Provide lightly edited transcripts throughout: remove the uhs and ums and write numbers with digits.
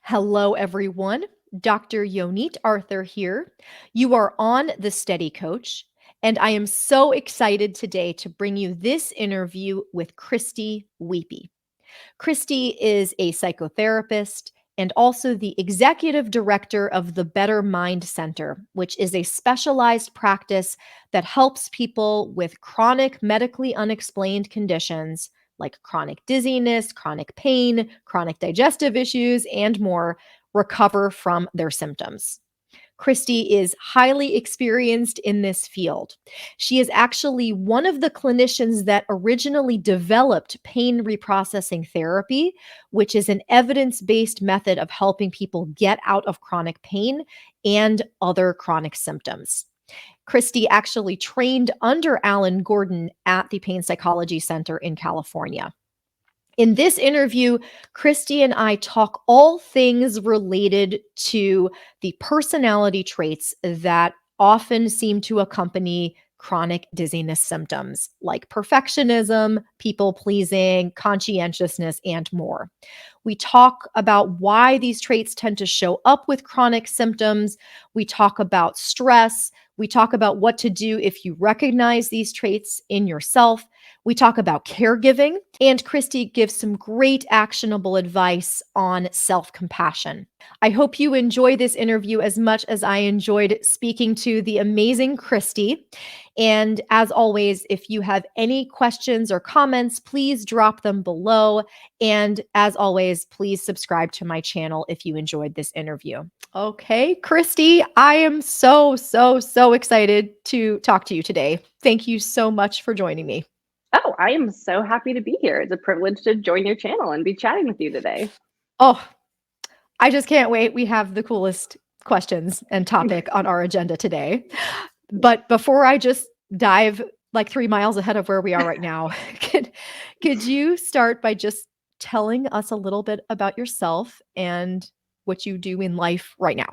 Hello, everyone. Dr. Yonit Arthur here. You are on The Steady Coach, and I am so excited today to bring you this interview with Christie Uipi. Christie is a psychotherapist and also the executive director of the Better Mind Center, which is a specialized practice that helps people with chronic medically unexplained conditions like chronic dizziness, chronic pain, chronic digestive issues, and more recover from their symptoms. Christie is highly experienced in this field. She is actually one of the clinicians that originally developed pain reprocessing therapy, which is an evidence based method of helping people get out of chronic pain and other chronic symptoms. Christie actually trained under Alan Gordon at the Pain Psychology Center in California. In this interview, Christie and I talk all things related to the personality traits that often seem to accompany chronic dizziness symptoms like perfectionism, people pleasing, conscientiousness, and more. We talk about why these traits tend to show up with chronic symptoms. We talk about stress. We talk about what to do if you recognize these traits in yourself. We talk about caregiving, and Christie gives some great actionable advice on self-compassion. I hope you enjoy this interview as much as I enjoyed speaking to the amazing Christie. And as always, if you have any questions or comments, please drop them below. And as always, please subscribe to my channel if you enjoyed this interview. Okay, Christie, I am so excited to talk to you today. Thank you so much for joining me. Oh, I am so happy to be here. It's a privilege to join your channel and be chatting with you today. Oh, I just can't wait. We have the coolest questions and topic on our agenda today. But before I just dive like 3 miles ahead of where we are right now, could you start by just telling us a little bit about yourself and what you do in life right now?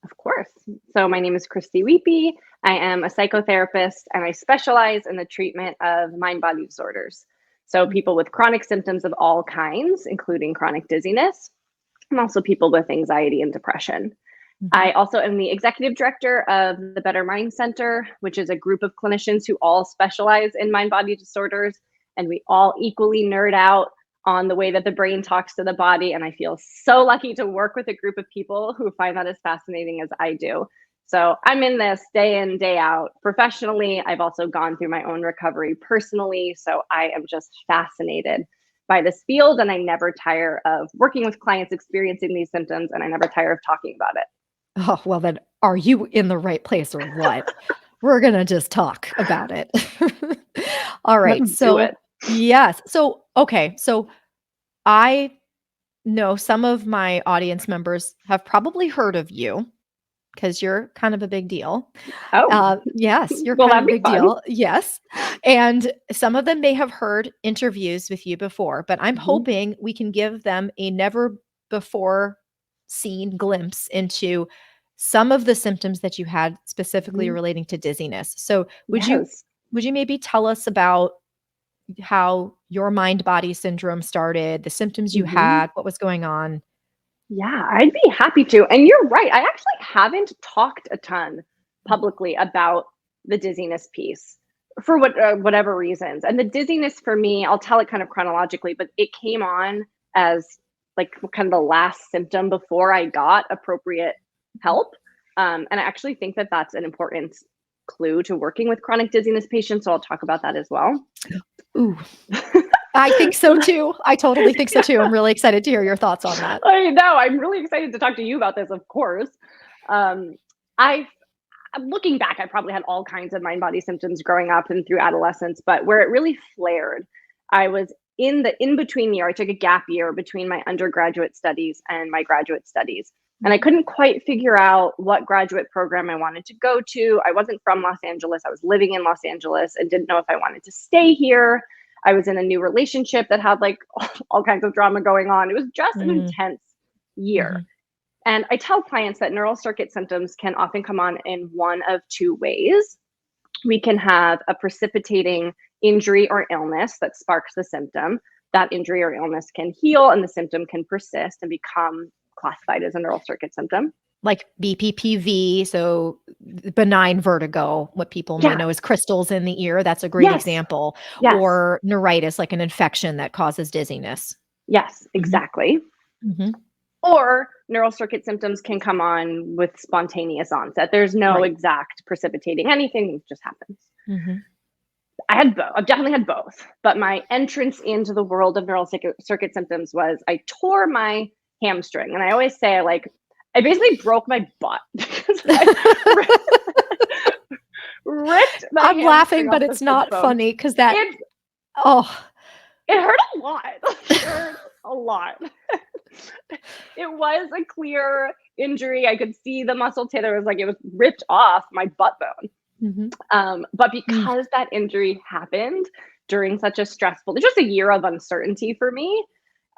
Of course. So my name is Christie Uipi. I am a psychotherapist and I specialize in the treatment of mind-body disorders. So people with chronic symptoms of all kinds, including chronic dizziness, and also people with anxiety and depression. I also am the executive director of the Better Mind Center, which is a group of clinicians who all specialize in mind-body disorders, and we all equally nerd out on the way that the brain talks to the body. And I feel so lucky to work with a group of people who find that as fascinating as I do. So I'm in this day in, day out. Professionally, I've also gone through my own recovery personally. So I am just fascinated by this field, and I never tire of working with clients experiencing these symptoms, and I never tire of talking about it. Oh, well, then are you in the right place or what? We're going to just talk about it. All right. Let's do it. Yes. Okay. So I know some of my audience members have probably heard of you because you're kind of a big deal. Oh, Yes, you're well, kind of that'd a be big fun. deal. Yes. And some of them may have heard interviews with you before, but I'm hoping we can give them a never before seen glimpse into some of the symptoms that you had specifically relating to dizziness. So Yes. would you maybe tell us about how your mind body syndrome started, the symptoms you had, what was going on? Yeah, I'd be happy to. And you're right. I actually haven't talked a ton publicly about the dizziness piece for whatever reasons. And the dizziness for me, I'll tell it kind of chronologically, but it came on as like kind of the last symptom before I got appropriate help. And I actually think that that's an important clue to working with chronic dizziness patients. So I'll talk about that as well. Ooh. I think so too. I totally think so too. I'm really excited to hear your thoughts on that. I know. I'm really excited to talk to you about this, of course. I looking back, I probably had all kinds of mind body symptoms growing up and through adolescence, but where it really flared, I was in the in between year. I took a gap year between my undergraduate studies and my graduate studies. And I couldn't quite figure out what graduate program I wanted to go to. I wasn't from Los Angeles. I was living in Los Angeles and didn't know if I wanted to stay here. I was in a new relationship that had like all kinds of drama going on. It was just an intense year. And I tell clients that neural circuit symptoms can often come on in one of two ways. We can have a precipitating injury or illness that sparks the symptom. That injury or illness can heal and the symptom can persist and become classified as a neural circuit symptom. Like BPPV, so benign vertigo, what people may Yeah. know as crystals in the ear, that's a great Yes. example, Yes. or neuritis, like an infection that causes dizziness. Yes, Mhm. exactly. Mhm. Or neural circuit symptoms can come on with spontaneous onset. There's no Right. exact precipitating anything, it just happens. Mhm. I had both. I've definitely had both. But my entrance into the world of neural circuit symptoms was I tore my hamstring. And I always say, I basically broke my butt because I ripped my I'm laughing, hamstring but off the it's sits not bone. funny because that It, oh. it hurt a lot. It hurt a lot. It was a clear injury. I could see the muscle tear. It was ripped off my butt bone. But Mm. because that injury happened during such a stressful, just a year of uncertainty for me,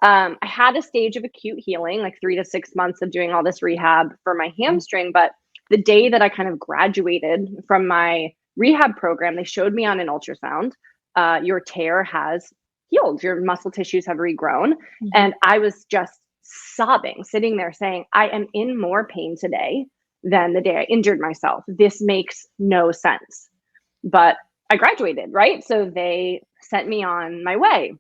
I had a stage of acute healing, like 3 to 6 months of doing all this rehab for my hamstring. But the day that I kind of graduated from my rehab program, they showed me on an ultrasound, your tear has healed, your muscle tissues have regrown. Mhm. And I was just sobbing, sitting there saying, I am in more pain today than the day I injured myself. This makes no sense. But I graduated, right? So they sent me on my way.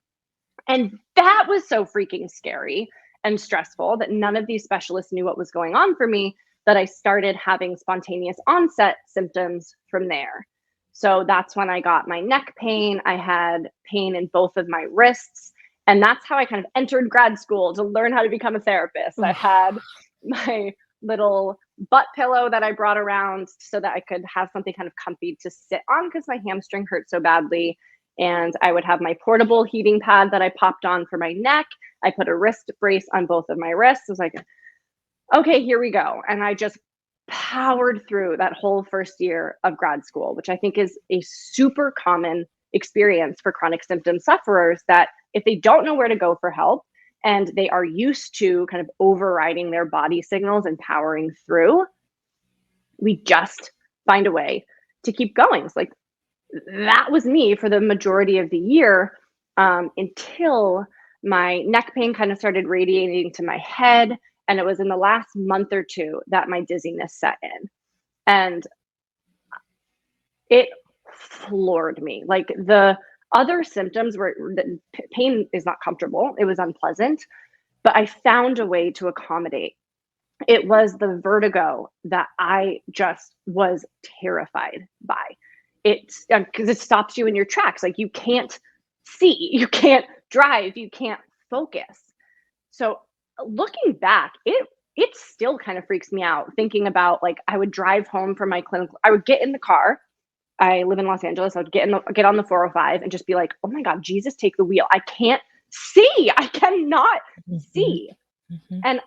And that was so freaking scary and stressful that none of these specialists knew what was going on for me, that I started having spontaneous onset symptoms from there. So that's when I got my neck pain. I had pain in both of my wrists. And that's how I kind of entered grad school to learn how to become a therapist. I had my little butt pillow that I brought around so that I could have something kind of comfy to sit on because my hamstring hurt so badly. And I would have my portable heating pad that I popped on for my neck. I put a wrist brace on both of my wrists. I was like, okay, here we go. And I just powered through that whole first year of grad school, which I think is a super common experience for chronic symptom sufferers, that if they don't know where to go for help and they are used to kind of overriding their body signals and powering through, we just find a way to keep going. It's like, that was me for the majority of the year, until my neck pain kind of started radiating to my head. And it was in the last month or two that my dizziness set in. And it floored me. Like, the other symptoms were the pain is not comfortable, it was unpleasant, but I found a way to accommodate. It was the vertigo that I just was terrified by. It's because it stops you in your tracks. Like, you can't see, you can't drive, you can't focus. So looking back, it still kind of freaks me out thinking about, like, I would drive home from my clinical, I would get in the car. I live in Los Angeles. I would get on the 405 and just be like, oh my God, Jesus, take the wheel. I can't see. I cannot Mhm. see. Mhm. And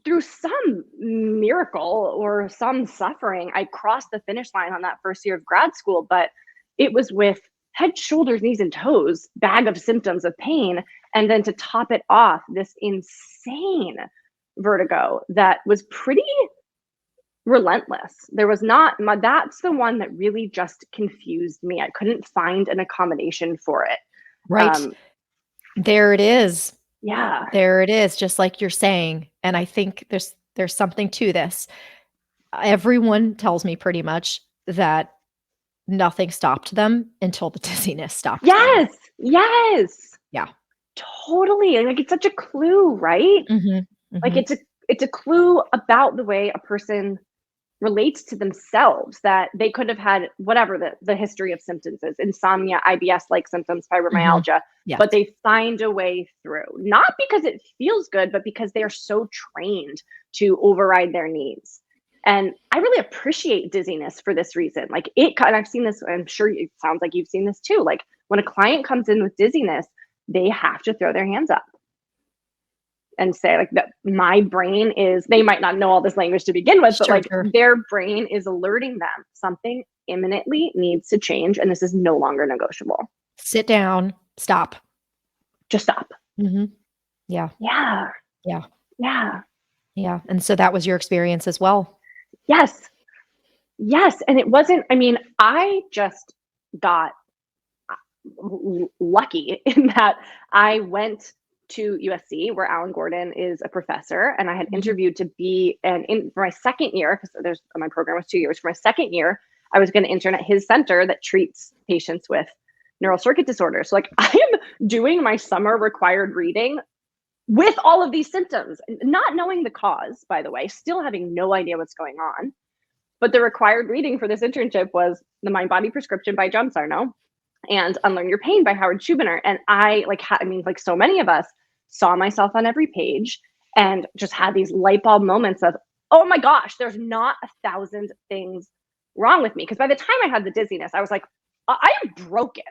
through some miracle or some suffering, I crossed the finish line on that first year of grad school, but it was with head, shoulders, knees, and toes bag of symptoms of pain. And then to top it off, this insane vertigo that was pretty relentless. There was not, that's the one that really just confused me. I couldn't find an accommodation for it. Right. There it is. Yeah. There it is, just like you're saying, and I think there's something to this. Everyone tells me pretty much that nothing stopped them until the dizziness stopped them. Yes. Yes. Yeah. Totally. And like, it's such a clue, right? Mhm. Like, Mhm. it's a clue about the way a person relates to themselves, that they could have had whatever the history of symptoms is, insomnia, IBS like symptoms, Mhm. fibromyalgia, Yes. but they find a way through, not because it feels good, but because they are so trained to override their needs. And I really appreciate dizziness for this reason. Like, and I've seen this, I'm sure it sounds like you've seen this too. Like, when a client comes in with dizziness, they have to throw their hands up and say, like, that my brain is, they might not know all this language to begin with, but Sure, like, sure. their brain is alerting them something imminently needs to change and this is no longer negotiable. Sit down, stop. Just stop. Mhm. Yeah. Yeah. Yeah. Yeah. Yeah, and so that was your experience as well? Yes. Yes. And it wasn't, I mean, I just got lucky in that I went to USC, where Alan Gordon is a professor, and I had Mhm. interviewed to be for my second year, because my program was 2 years. For my second year, I was going to intern at his center that treats patients with neural circuit disorders. So like I am doing my summer required reading with all of these symptoms, not knowing the cause, by the way, still having no idea what's going on. But the required reading for this internship was The Mind-Body Prescription by John Sarno and Unlearn Your Pain by Howard Schubiner. And I like so many of us saw myself on every page and just had these light bulb moments of, oh my gosh, there's not 1,000 things wrong with me. Because by the time I had the dizziness, I was like, I am broken.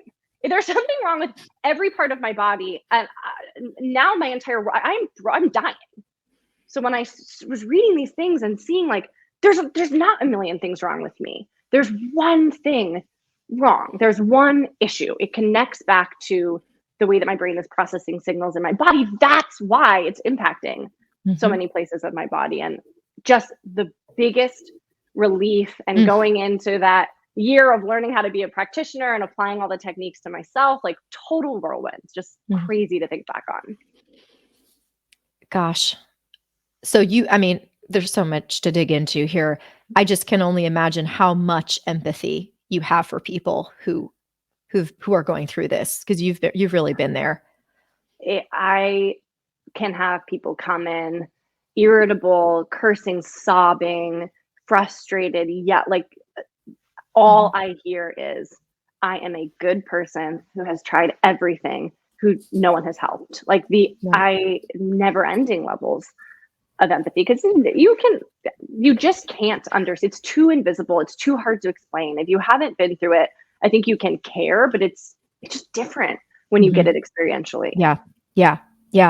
There's something wrong with every part of my body. And now my entire, I'm dying. So when I was reading these things and seeing like, there's not a million things wrong with me. There's one thing wrong. There's one issue. It connects back to the way that my brain is processing signals in my body. That's why it's impacting so many places of my body. And just the biggest relief and going into that year of learning how to be a practitioner and applying all the techniques to myself, like total whirlwinds, just crazy to think back on. Gosh. So there's so much to dig into here. I just can only imagine how much empathy you have for people who are going through this, because you've really been there. I can have people come in irritable, cursing, sobbing, frustrated, yet like all I hear is, I am a good person who has tried everything, who no one has helped. Like I never ending levels of empathy, because you just can't understand. It's too invisible. It's too hard to explain. If you haven't been through it, I think you can care, but it's just different when you get it experientially. Yeah.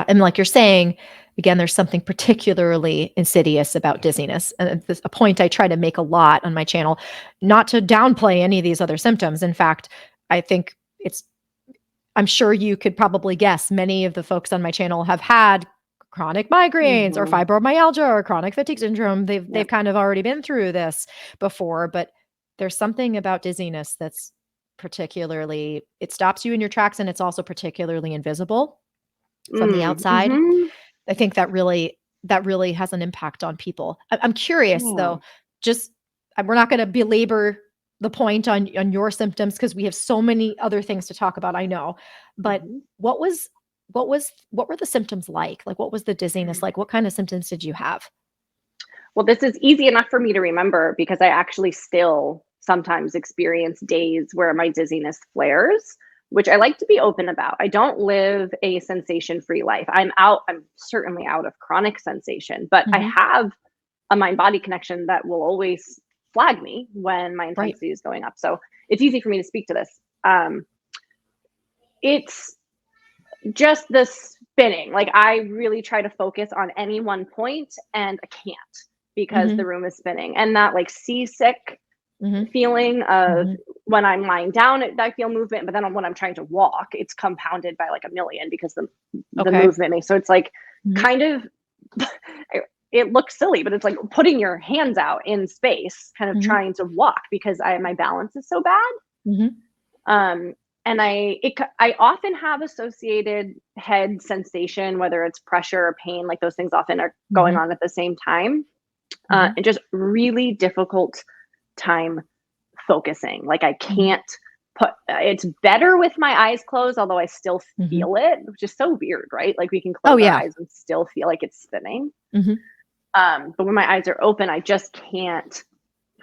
And like you're saying, again, there's something particularly insidious about dizziness. And this a point I try to make a lot on my channel, not to downplay any of these other symptoms. In fact, I think I'm sure you could probably guess many of the folks on my channel have had chronic migraines or fibromyalgia or chronic fatigue syndrome. They've kind of already been through this before, but there's something about dizziness that's particularly, it stops you in your tracks, and it's also particularly invisible from the outside. I think that really has an impact on people. I'm curious though, just we're not going to belabor the point on your symptoms, because we have so many other things to talk about, I know. But what were the symptoms like? Like, what was the dizziness like? What kind of symptoms did you have? Well, this is easy enough for me to remember, because I actually still sometimes experience days where my dizziness flares, which I like to be open about. I don't live a sensation-free life. I'm certainly out of chronic sensation, but I have a mind-body connection that will always flag me when my intensity is going up. So it's easy for me to speak to this. It's just the spinning. Like I really try to focus on any one point, and I can't, because the room is spinning. And that like seasick feeling of when I'm lying down, I feel movement, but then when I'm trying to walk, it's compounded by like a million, because the movement makes. So it's like kind of, it looks silly, but it's like putting your hands out in space, kind of trying to walk, because my balance is so bad. And I often have associated head sensation, whether it's pressure or pain, like those things often are going on at the same time. And just really difficult time focusing. Like I can't it's better with my eyes closed, although I still feel it, which is so weird, right? Like we can close our eyes and still feel like it's spinning. But when my eyes are open, I just can't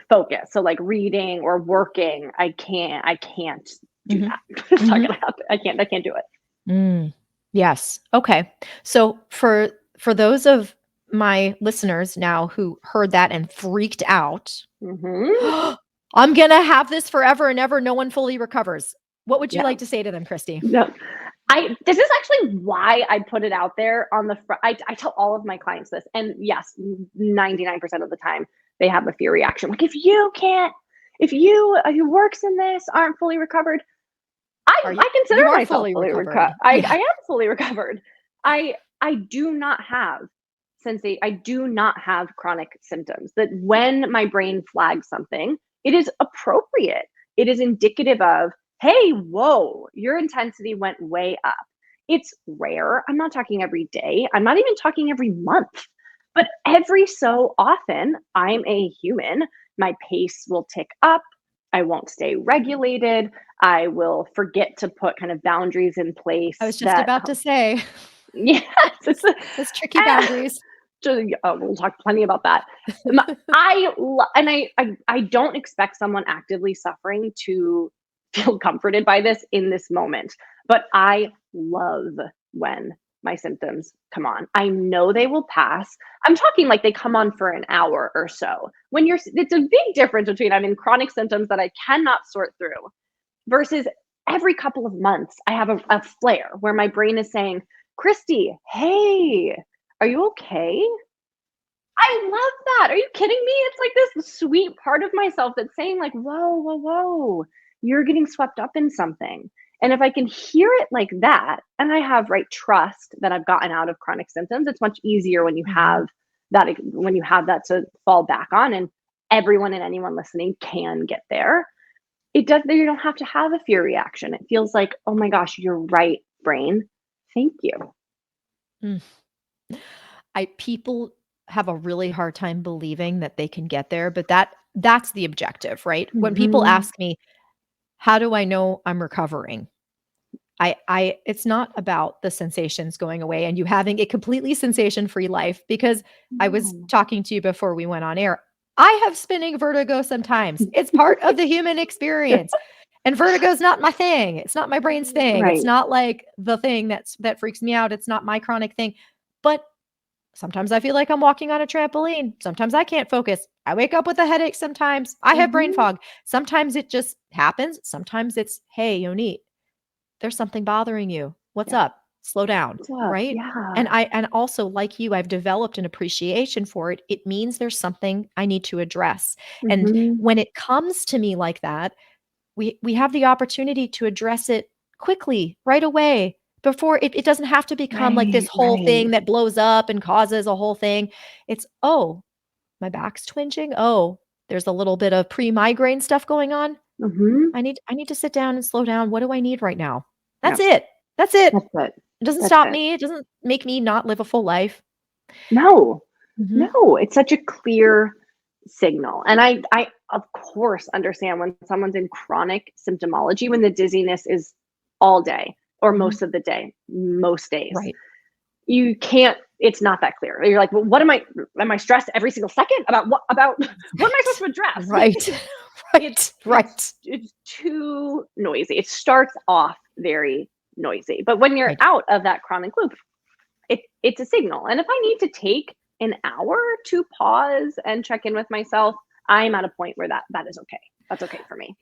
focus. So like reading or working, I can't do that. It's not gonna happen. I can't do it. Yes. Okay. So for those of my listeners now who heard that and freaked out, I'm gonna have this forever and ever. No one fully recovers. What would you like to say to them, Christie? No. This is actually why I put it out there on the front. I tell all of my clients this, and yes, 99% of the time they have a fear reaction. Like if you who works in this aren't fully recovered, I consider myself fully recovered. I am fully recovered. I do not have I do not have chronic symptoms. That when my brain flags something, it is appropriate. It is indicative of, hey, whoa, your intensity went way up. It's rare. I'm not talking every day. I'm not even talking every month. But every so often, I'm a human. My pace will tick up. I won't stay regulated. I will forget to put kind of boundaries in I place was just that, about to say, yes, it's, those tricky boundaries. we'll talk plenty about that. I don't expect someone actively suffering to feel comforted by this in this moment, but I love when my symptoms come on. I know they will pass. I'm talking like they come on for an hour or so. It's a big difference between I'm in chronic symptoms that I cannot sort through versus every couple of months I have a flare where my brain is saying, Christy, hey, are you okay? I love that. Are you kidding me? It's like this sweet part of myself that's saying, like, whoa, whoa, whoa, you're getting swept up in something. And if I can hear it like that, and I have right trust that I've gotten out of chronic symptoms, it's much easier when you Mhm. have that to fall back on, and everyone and anyone listening can get there. It does, you don't have to have a fear reaction. It feels like, oh my gosh, you're right, brain. Thank you. Mm. People have a really hard time believing that they can get there, but that's the objective, right? When people Hmm. ask me, "How do I know I'm recovering?" I it's not about the sensations going away and you having a completely sensation-free life because I was No. talking to you before we went on air. I have spinning vertigo sometimes. It's part of the human experience. And vertigo's not my thing. It's not my brain's thing. It's Right. not like the thing that freaks me out. It's not my chronic thing. But sometimes I feel like I'm walking on a trampoline. Sometimes I can't focus. I wake up with a headache sometimes. I have brain Hmm. fog. Sometimes it just happens. Sometimes it's, "Hey, Yonit, there's something bothering you. What's Yeah. up? Slow down." What's up? Right? Yeah. And also like you, I've developed an appreciation for it. It means there's something I need to address. And Hmm. when it comes to me like that, we have the opportunity to address it quickly, right away, before it doesn't have to become like this Right. whole Right. thing that blows up and causes a whole thing. It's, "Oh, my back's twinging. Oh, there's a little bit of pre-migraine stuff going on. Hmm. I need to sit down and slow down. What do I need right now?" That's Yep. it. That's it. That's it. It doesn't That's stop it. me. It doesn't make me not live a full life. No. Mhm. No. It's such a clear signal. And I of course understand when someone's in chronic symptomology, when the dizziness is all day or Mhm. most of the day, most days. Right. You can't, it's not that clear. You're like, well, what am I stressed every single second about what am I supposed Right. to address? Right. it's Right. it's Right. it's too noisy. It starts off very noisy. But when you're Right. out of that chronic loop, it's a signal. And if I need to take an hour to pause and check in with myself, I'm at a point where that is okay. That's okay for me.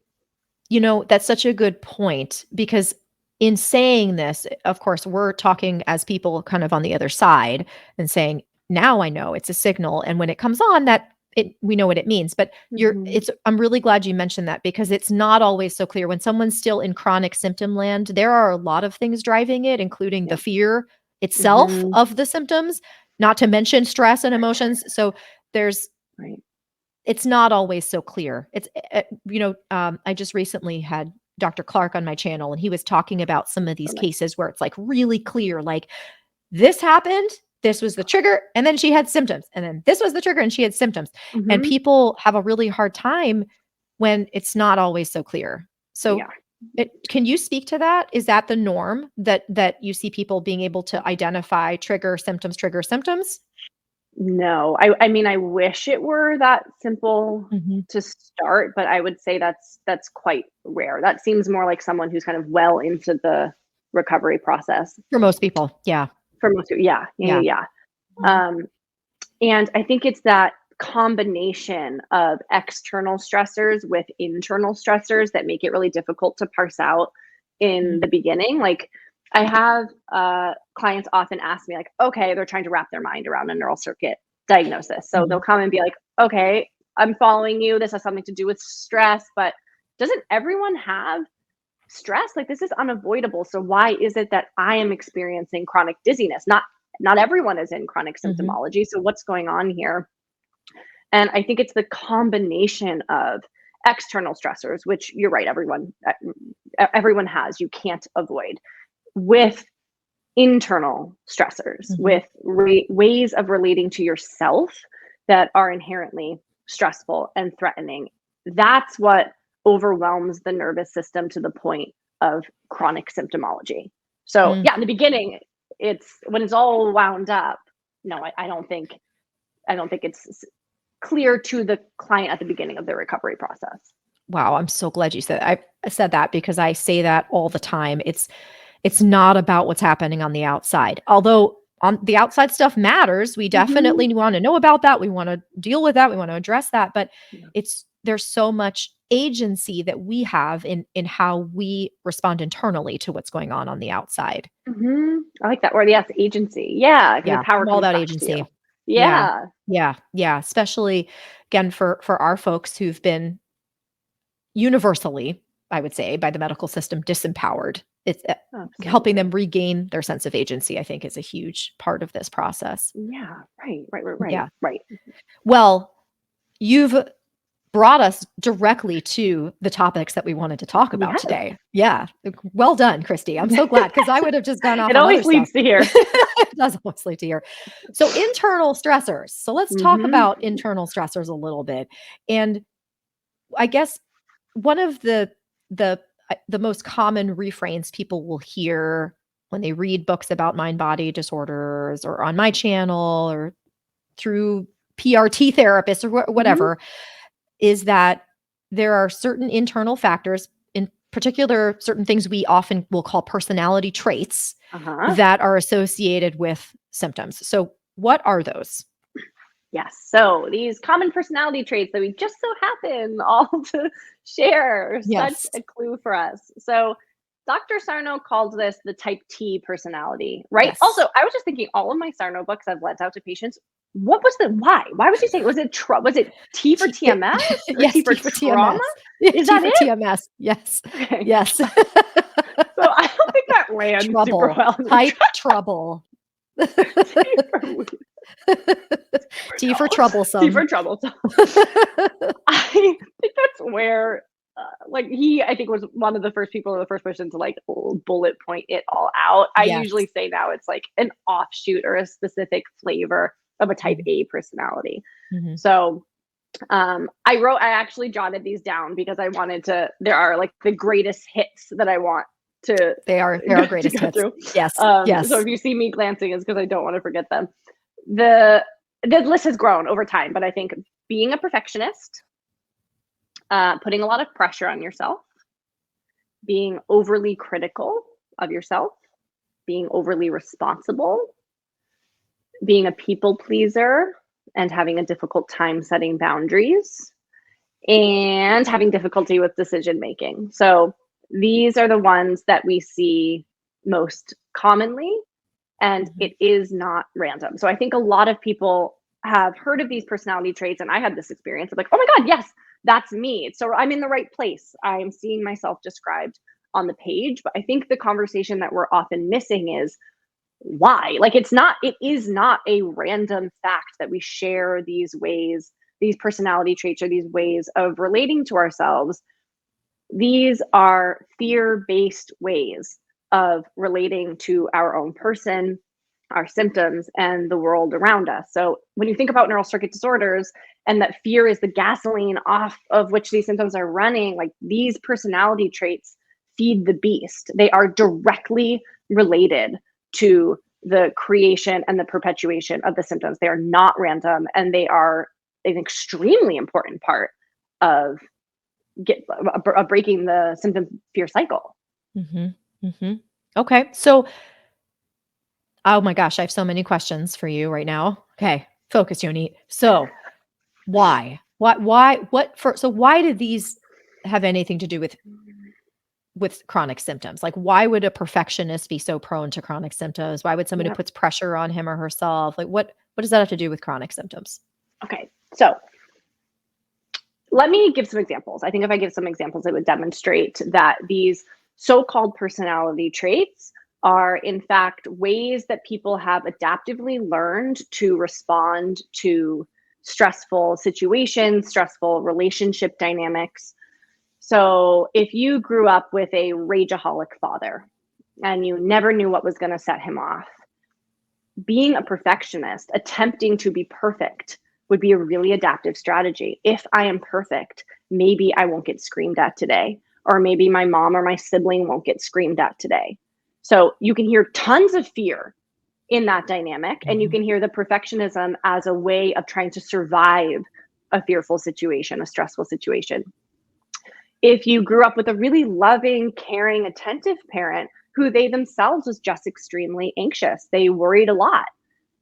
That's such a good point because in saying this, of course, we're talking as people kind of on the other side and saying, now I know it's a signal. And when it comes on, we know what it means. But Hmm. I'm really glad you mentioned that because it's not always so clear. When someone's still in chronic symptom land, there are a lot of things driving it, including the Yeah. fear itself Hmm. of the symptoms, not to mention stress and emotions. So there's Right. it's not always so clear. I just recently had Dr. Clark on my channel, and he was talking about some of So these nice. cases where it's like really clear, like this happened, this was the trigger, and then she had symptoms, and then this was the trigger, and she had symptoms. And Hmm. people have a really hard time when it's not always so clear. So, Yeah. can you speak to that? Is that the norm that you see people being able to identify trigger symptoms? No, I mean, I wish it were that simple Mhm. to start, but I would say that's quite rare. That seems more like someone who's kind of well into the recovery process For most people, yeah, for most people. Yeah, yeah, yeah. yeah, Mhm. yeah. And I think it's that combination of external stressors with internal stressors that make it really difficult to parse out in Mm. the beginning. Like I have clients often ask me, like, okay, they're trying to wrap their mind around a neural circuit diagnosis. So they'll Mhm. come and be like, okay, I'm following you. This has something to do with stress, but doesn't everyone have stress? Like this is unavoidable. So why is it that I am experiencing chronic dizziness? Not everyone is in chronic Mhm. symptomology. So what's going on here? And I think it's the combination of external stressors, which you're right, everyone has, you can't avoid, with internal stressors with ways of relating to yourself that are inherently stressful and threatening. That's what overwhelms the nervous system to the point of chronic symptomology. So Mm. yeah, in the beginning, it's when it's all wound up. No, I don't think it's clear to the client at the beginning of the recovery process. Wow, I'm so glad you said I said that because I say that all the time. It's not about what's happening on the outside. Although on the outside stuff matters, we definitely want to know about that. We want to deal with that. We want to address that, but there's so much agency that we have in how we respond internally to what's going on the outside. I like that word. Yes, agency. Yeah, because Yeah, the power I'm all comes about back to agency. you. Yeah. Yeah. Yeah. Yeah. Especially again for our folks who've been universally, I would say, by the medical system disempowered. It's helping them Absolutely. regain their sense of agency, I think, is a huge part of this process. Yeah. Right. Yeah. Right. Well, you've brought us directly to the topics that we wanted to talk about Yes. today. Yeah. Well done, Christy. I'm so glad because I would have just gone off It on other always stuff. leads to here. It does always lead to here. So internal stressors. So let's talk Mhm. about internal stressors a little bit. And I guess one of the most common refrains people will hear when they read books about mind body disorders or on my channel or through PRT therapists or Mhm. whatever is that there are certain internal factors, in particular, certain things we often will call personality traits Uh-huh. that are associated with symptoms. So, what are those? Yes. So these common personality traits that we just so happen all to share are such Yes. a clue for us. So Dr. Sarno called this the type T personality, right? Yes. Also, I was just thinking all of my Sarno books I've lent out to patients. What was the why? Why was he saying was it T for TMS or T Yes, for T for trauma? TMS. Yeah, Is T that for it? TMS. Yes. Okay. Yes. So I don't think that lands super Trouble. well. Type trouble. T for T for T for troublesome. trouble. I think that's where, I think was one of the first people, or the first person to like bullet point it all out. I Yes. usually say now it's like an offshoot or a specific flavor of a type Mhm, A personality. mhm. So, I actually jotted these down because I wanted to, there are like the greatest hits that I want to, They are to greatest go hits. through. Yes. So Yes. if you see me glancing, it's because I don't want to forget them. The, the list has grown over time, but I think being a perfectionist, putting a lot of pressure on yourself, being overly critical of yourself, being overly responsible, being a people pleaser, and having a difficult time setting boundaries, and having difficulty with decision making. So these are the ones that we see most commonly, and Mhm. it is not random. So I think a lot of people have heard of these personality traits, and I had this experience of like, oh my God, yes, that's me. So I'm in the right place. I'm seeing myself described on the page. But I think the conversation that we're often missing is why? Like it is not a random fact that we share these ways, these personality traits, or these ways of relating to ourselves. These are fear-based ways of relating to our own person, our symptoms, and the world around us. So when you think about neural circuit disorders and that fear is the gasoline off of which these symptoms are running, like these personality traits feed the beast. They are directly related to the creation and the perpetuation of the symptoms. They are not random, and they are an extremely important part of breaking the symptom fear cycle. Mhm. Mhm. Okay. So, oh my gosh, I have so many questions for you right now. Okay. Focus, Yoni. So, why? Why did these have anything to do with chronic symptoms? Like, why would a perfectionist be so prone to chronic symptoms? Why would somebody who Yep. puts pressure on him or herself? Like, what does that have to do with chronic symptoms? Okay. So let me give some examples. I think if I give some examples, it would demonstrate that these so-called personality traits are in fact ways that people have adaptively learned to respond to stressful situations, stressful relationship dynamics. So if you grew up with a rageaholic father, and you never knew what was going to set him off. Being a perfectionist, attempting to be perfect, would be a really adaptive strategy. If I am perfect, maybe I won't get screamed at today, or maybe my mom or my sibling won't get screamed at today. So you can hear tons of fear in that dynamic, and you Mhm. can hear the perfectionism as a way of trying to survive a fearful situation, a stressful situation. If you grew up with a really loving, caring, attentive parent who they themselves was just extremely anxious, they worried a lot,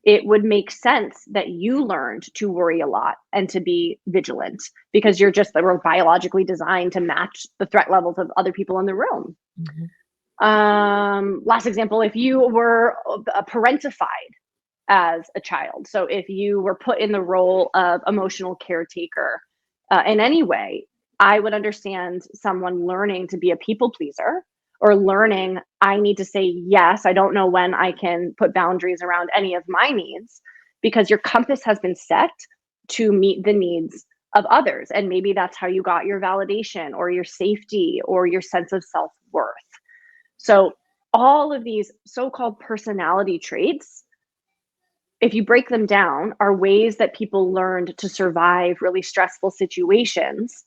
it would make sense that you learned to worry a lot and to be vigilant because we're biologically designed to match the threat levels of other people in the room. Mhm. Last example, if you were parentified as a child, so if you were put in the role of emotional caretaker in any way, I would understand someone learning to be a people pleaser or learning I need to say yes. I don't know when I can put boundaries around any of my needs because your compass has been set to meet the needs of others. And maybe that's how you got your validation or your safety or your sense of self worth. So, all of these so called personality traits, if you break them down, are ways that people learned to survive really stressful situations.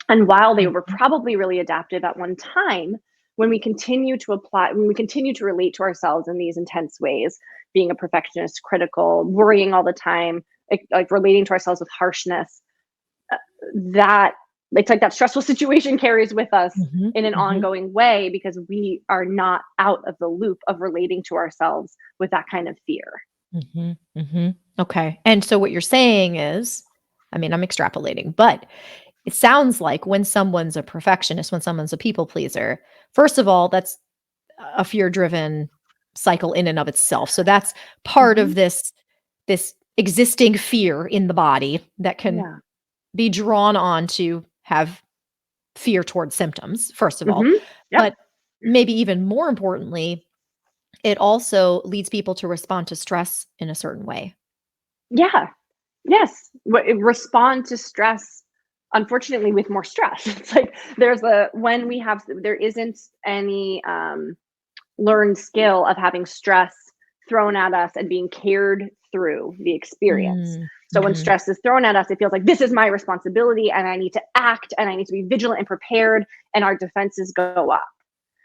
And while they were Mhm. probably really adaptive at one time, when we continue to relate to ourselves in these intense ways, being a perfectionist, critical, worrying all the time, like relating to ourselves with harshness, that it's like that stressful situation carries with us Mhm. in an Mhm. ongoing way because we are not out of the loop of relating to ourselves with that kind of fear. Mhm. Mhm. Okay. And so what you're saying is, I mean, I'm extrapolating, but it sounds like when someone's a perfectionist, when someone's a people pleaser, first of all, that's a fear-driven cycle in and of itself. So that's part of Mhm. this existing fear in the body that can Yeah. be drawn on to have fear towards symptoms, first of all. Mhm. Yep. But maybe even more importantly, it also leads people to respond to stress in a certain way. Yeah. Yes. Respond to stress, unfortunately, with more stress. It's like there isn't any learned skill of having stress thrown at us and being cared through the experience. Mm. So when Mhm. stress is thrown at us, it feels like this is my responsibility and I need to act and I need to be vigilant and prepared, and our defenses go up.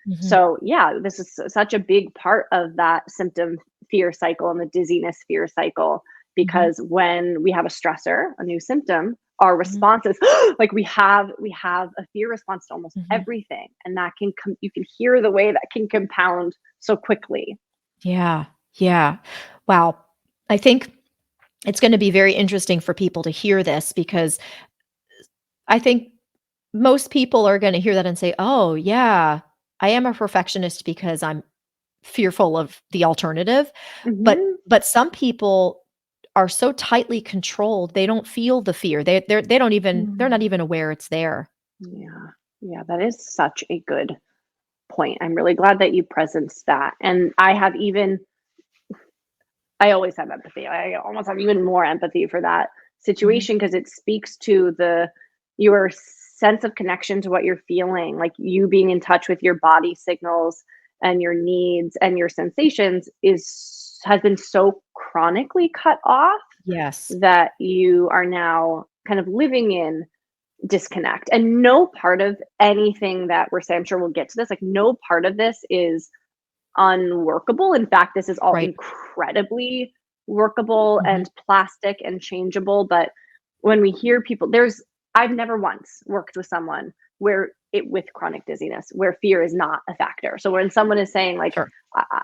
Mhm. So, yeah, this is such a big part of that symptom fear cycle and the dizziness fear cycle Mhm. because when we have a stressor, a new symptom, our Mhm. response is like we have a fear response to almost Mhm. everything, and that you can hear the way that can compound so quickly. Yeah. Yeah. Wow. I think it's gonna be very interesting for people to hear this because I think most people are gonna hear that and say, "Oh, yeah, I am a perfectionist because I'm fearful of the alternative." Mhm. But some people are so tightly controlled, they don't feel the fear. They don't even they're not Mm. even aware it's there. Yeah. Yeah, that is such a good point. I'm really glad that you presenced that. And I always have empathy. I almost have even more empathy for that Mhm. situation because it speaks to the your sense of connection to what you're feeling, like you being in touch with your body signals and your needs and your sensations is has been so chronically cut off Yes. that you are now kind of living in disconnect. And no part of anything that we're saying, I'm sure we'll get to this, like no part of this is unworkable. In fact, this is all Right. incredibly workable Mhm. and plastic and changeable. But when we hear people, I've never once worked with someone with chronic dizziness where fear is not a factor. So when someone is saying like, Sure. I,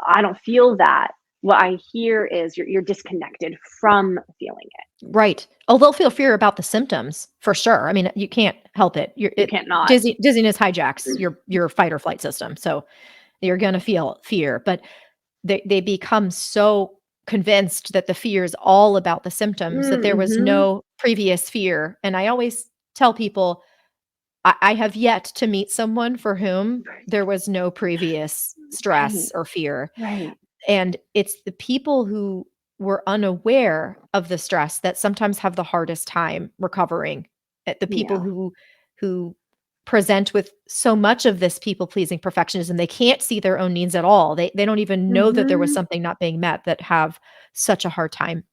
I don't feel that, what I hear is you're disconnected from feeling it. Right. Oh, they'll feel fear about the symptoms for sure. I mean, you can't help it. You can't not. Dizziness hijacks your fight or flight system, so you're gonna feel fear, but they become so convinced that the fear is all about the symptoms, that there was Mm-hmm. no previous fear, and I always tell people, I have yet to meet someone for whom there was no previous Right. stress or fear, Right. and it's the people who were unaware of the stress that sometimes have the hardest time recovering, the people Yeah. who present with so much of this people-pleasing perfectionism. They can't see their own needs at all. They don't even know that there was Mhm. something not being met, that have such a hard time.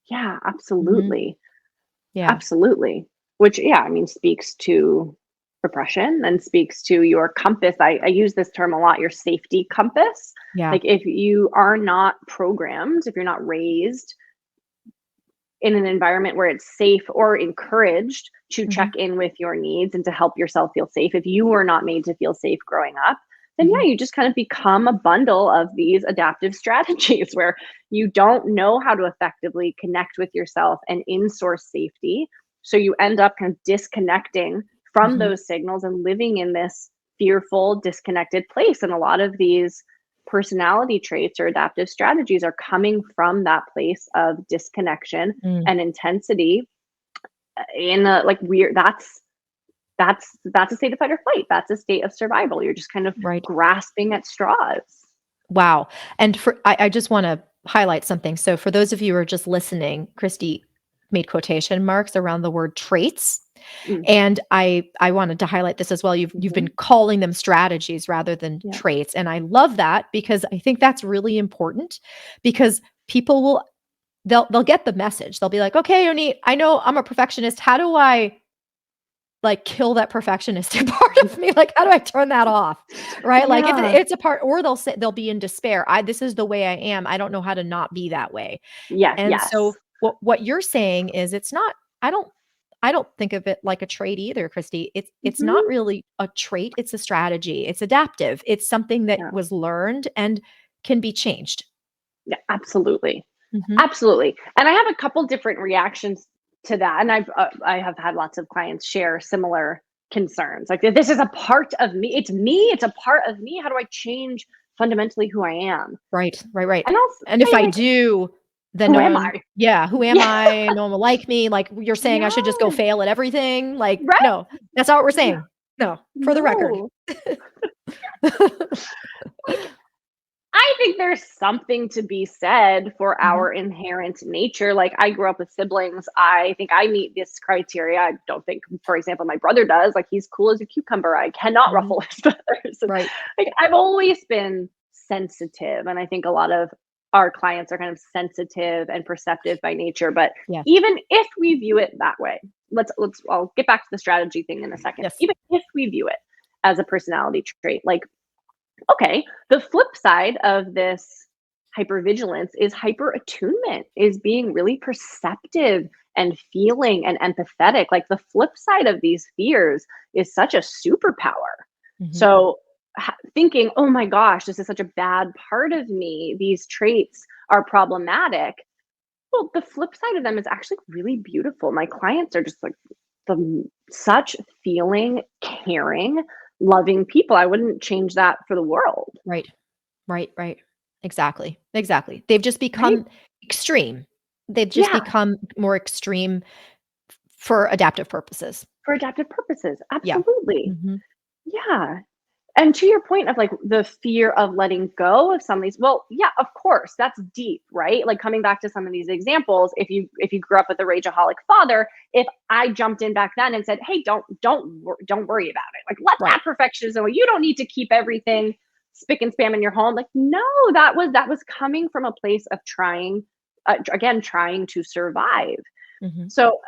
Yeah, Mhm. absolutely. Yeah. Absolutely. Which, yeah, I mean, speaks to repression and speaks to your compass. I use this term a lot, your safety compass. Yeah. Like, if you are not programmed, if you're not raised in an environment where it's safe or encouraged to check Mhm. in with your needs and to help yourself feel safe, if you were not made to feel safe growing up, then Mhm. yeah, you just kind of become a bundle of these adaptive strategies where you don't know how to effectively connect with yourself and in-source safety. So you end up kind of disconnecting from Mhm. those signals and living in this fearful, disconnected place. And a lot of these personality traits or adaptive strategies are coming from that place of disconnection Mm. and intensity in a like weird that's a state of fight or flight. That's a state of survival. You're just kind of Right. grasping at straws. Wow. And I just wanna highlight something. So for those of you who are just listening, Christy made quotation marks around the word traits, Mm, and I wanted to highlight this as well. You've been mhm. calling them strategies rather than Yeah. traits, and I love that because I think that's really important, because people will they'll get the message. They'll be like, "Okay, Yoni, I know I'm a perfectionist. How do I, like, kill that perfectionistic part of me? Like, how do I turn that off?" Right? Like, Yeah. it's a part, or they'll be in despair. This is the way I am. I don't know how to not be that way." Yes, And yes. so what you're saying is it's not, I don't I don't think of it like a trait either, Christy. It's not Mhm. really a trait, it's a strategy. It's adaptive. It's something that Yeah. was learned and can be changed. Yeah, absolutely. Mhm. Absolutely. And I have a couple different reactions to that. And I have had lots of clients share similar concerns. Like, this is a part of me. It's me. It's a part of me. How do I change fundamentally who I am? Right, right, right. And I'll And if say, I like, do, then who no am one, I? yeah, who am Yeah. I? No one will like me. Like, you're saying I should just go Yes. fail at everything? Like, Right? no, that's not what we're Yeah. saying. No, for the record. No. Like, I think there's something to be said for Mhm, our inherent nature. Like, I grew up with siblings. I think I meet this criteria. I don't think, for example, my brother does. Like, he's cool as a cucumber. I cannot mhm. ruffle his feathers. And, Right. like, I've always been sensitive, and I think a lot of our clients are kind of sensitive and perceptive by nature. But Yeah. even if we view it that way, let's I'll get back to the strategy thing in a second. Yes. Even if we view it as a personality trait, like, okay, the flip side of this hypervigilance is hyper attunement, is being really perceptive and feeling and empathetic. Like, the flip side of these fears is such a superpower. Mhm. So, thinking, oh my gosh, this is such a bad part of me, these traits are problematic. Well, the flip side of them is actually really beautiful. My clients are just like such feeling, caring, loving people. I wouldn't change that for the world, Right. Right, right. Exactly, exactly. They've just right? become extreme. They've just Yeah, become more extreme for adaptive purposes. for adaptive purposes. Yeah. Absolutely. Mhm. Yeah. And to your point of, like, the fear of letting go of some of these, well, yeah, of course, that's deep, right? Like, coming back to some of these examples, if you grew up with a rageaholic father, if I jumped in back then and said, "Hey, don't worry about it. Like, let Right. that perfectionism. You don't need to keep everything spick and spam in your home." Like, no, that was coming from a place of trying, again, trying to survive. Mhm. So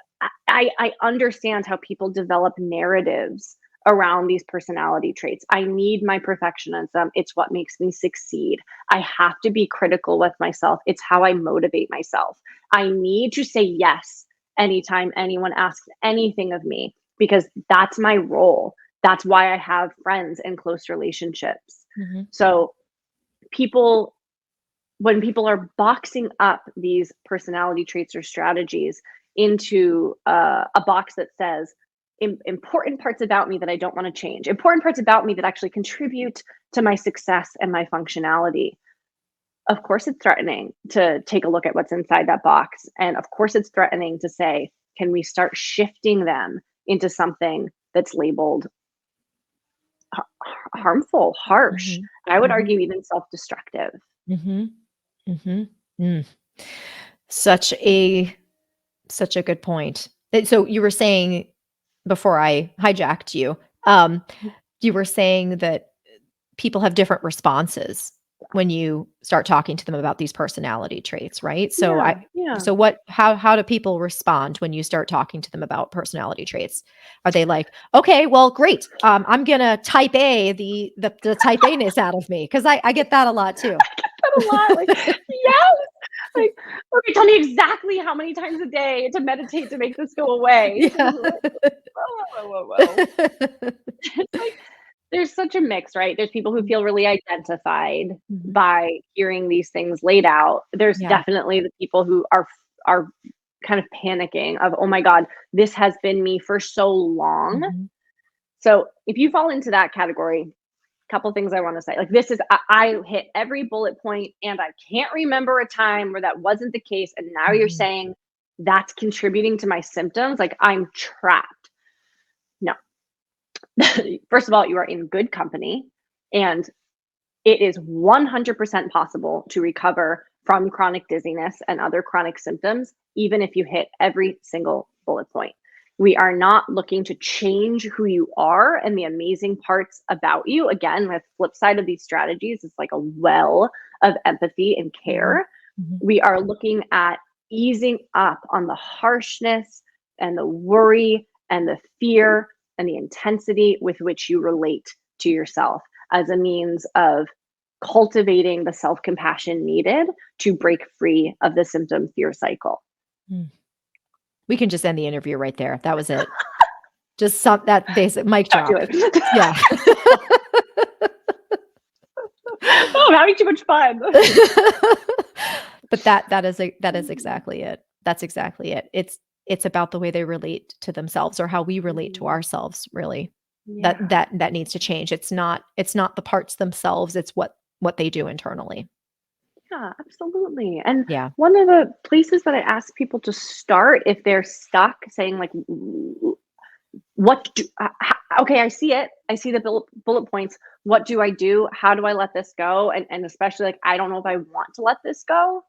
I understand how people develop narratives around these personality traits. I need my perfectionism. It's what makes me succeed. I have to be critical with myself. It's how I motivate myself. I need to say yes anytime anyone asks anything of me because that's my role. That's why I have friends and close relationships. Mhm. So people when people are boxing up these personality traits or strategies into a box that says important parts about me that I don't want to change, important parts about me that actually contribute to my success and my functionality. Of course, it's threatening to take a look at what's inside that box. And of course, it's threatening to say, can we start shifting them into something that's labeled harmful, harsh? Mhm. I would Mhm. argue even self destructive. Mhm. Mhm. Mm. Such a Such a good point. So you were saying before I hijacked you, Um, you were saying that people have different responses when you start talking to them about these personality traits, right? So Yeah, I yeah. so what how do people respond when you start talking to them about personality traits? Are they like, "Okay, well, great. I'm gonna type A the type A-ness out of me," 'cause I get that a lot too. That a lot, like, yes! Like, "Okay, tell me exactly how many times a day to meditate to make this go away." Yeah. Like, whoa, whoa, whoa, whoa. It's like there's such a mix, right? There's people who Mhm. feel really identified Mhm. by hearing these things laid out. There's Yeah. definitely the people who are kind of panicking of, "Oh my god, this has been me for so long." Mhm. So, if you fall into that category, couple things I want to say. Like this is I hit every bullet point and I can't remember a time where that wasn't the case. And now you're Mhm. saying that's contributing to my symptoms. Like I'm trapped. No. First of all, you are in good company and it is 100% possible to recover from chronic dizziness and other chronic symptoms, even if you hit every single bullet point. We are not looking to change who you are and the amazing parts about you. Again, the flip side of these strategies is like a well of empathy and Mhm. care. Mhm. We are looking at easing up on the harshness and the worry and the fear and the intensity with which you relate to yourself as a means of cultivating the self compassion needed to break free of the symptom fear cycle. Mm. We can just end the interview right there. That was it. Just that basic mic Don't do drop. it. Yeah. Oh, I'm having too much fun. But that is exactly it. That's exactly it. It's about the way they relate to themselves or how we relate to Mhm. ourselves, really. That Yeah, that that needs to change. It's not the parts themselves, it's what they do internally. yeah, absolutely. And Yeah. one of the places that I ask people to start if they're stuck saying, like, what do, okay, I see it. I see the bullet points. What do I do? How do I let this go? And especially, like, I don't know if I want to let this go.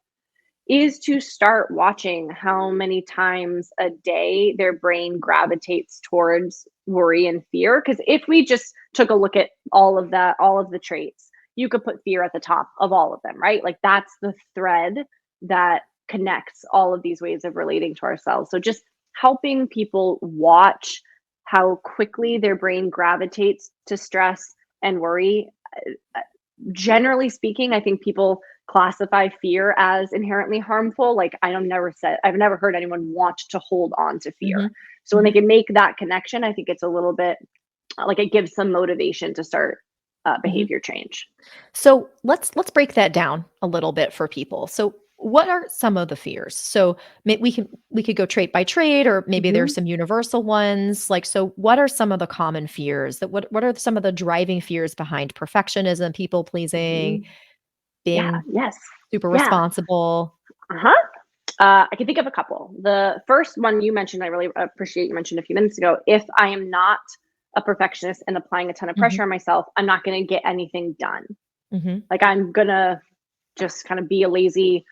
Is to start watching how many times a day their brain gravitates towards worry and fear. Because if we just took a look at all of that, all of the traits, you could put fear at the top of all of them, right? Like that's the thread that connects all of these ways of relating to ourselves. So just helping people watch how quickly their brain gravitates to stress and worry. Generally speaking, I think people classify fear as inherently harmful. Like I've never heard anyone want to hold on to fear. Mhm. So when they Mhm. can make that connection, I think it's a little bit like it gives some motivation to start Mhm. behavior change. So let's break that down a little bit for people. So what are some of the fears? So we could go trait by trait, or maybe there's Hmm. some universal ones. Like, so what are some of the common fears? What are some of the driving fears behind perfectionism, people pleasing, Hmm. Yeah. being Yes. super Yeah. responsible? Uh huh. I can think of a couple. The first one you mentioned, I really appreciate you mentioned a few minutes ago. If I am not a perfectionist and applying a ton of Mhm. pressure on myself, I'm not going to get anything done. Mhm. Like I'm going to just kind of be a lazy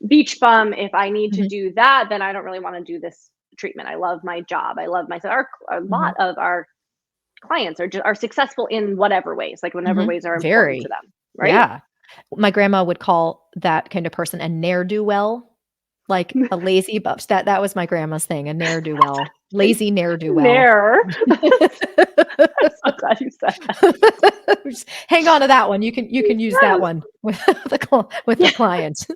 beach bum. If I need to Mhm. do that, then I don't really want to do this treatment. I love my job. I love myself. A lot Mhm. of our clients are successful in whatever ways, like whatever Mhm. ways are important to Very. them, right? Yeah. My grandma would call that kind of person a ne'er-do-well, like a lazy bubs. That was my grandma's thing, a ne'er-do-well, lazy ne'er-do-well. There. I'm so glad you said that. Just hang on to that one. You can use that Yes. one with the Yeah. clients.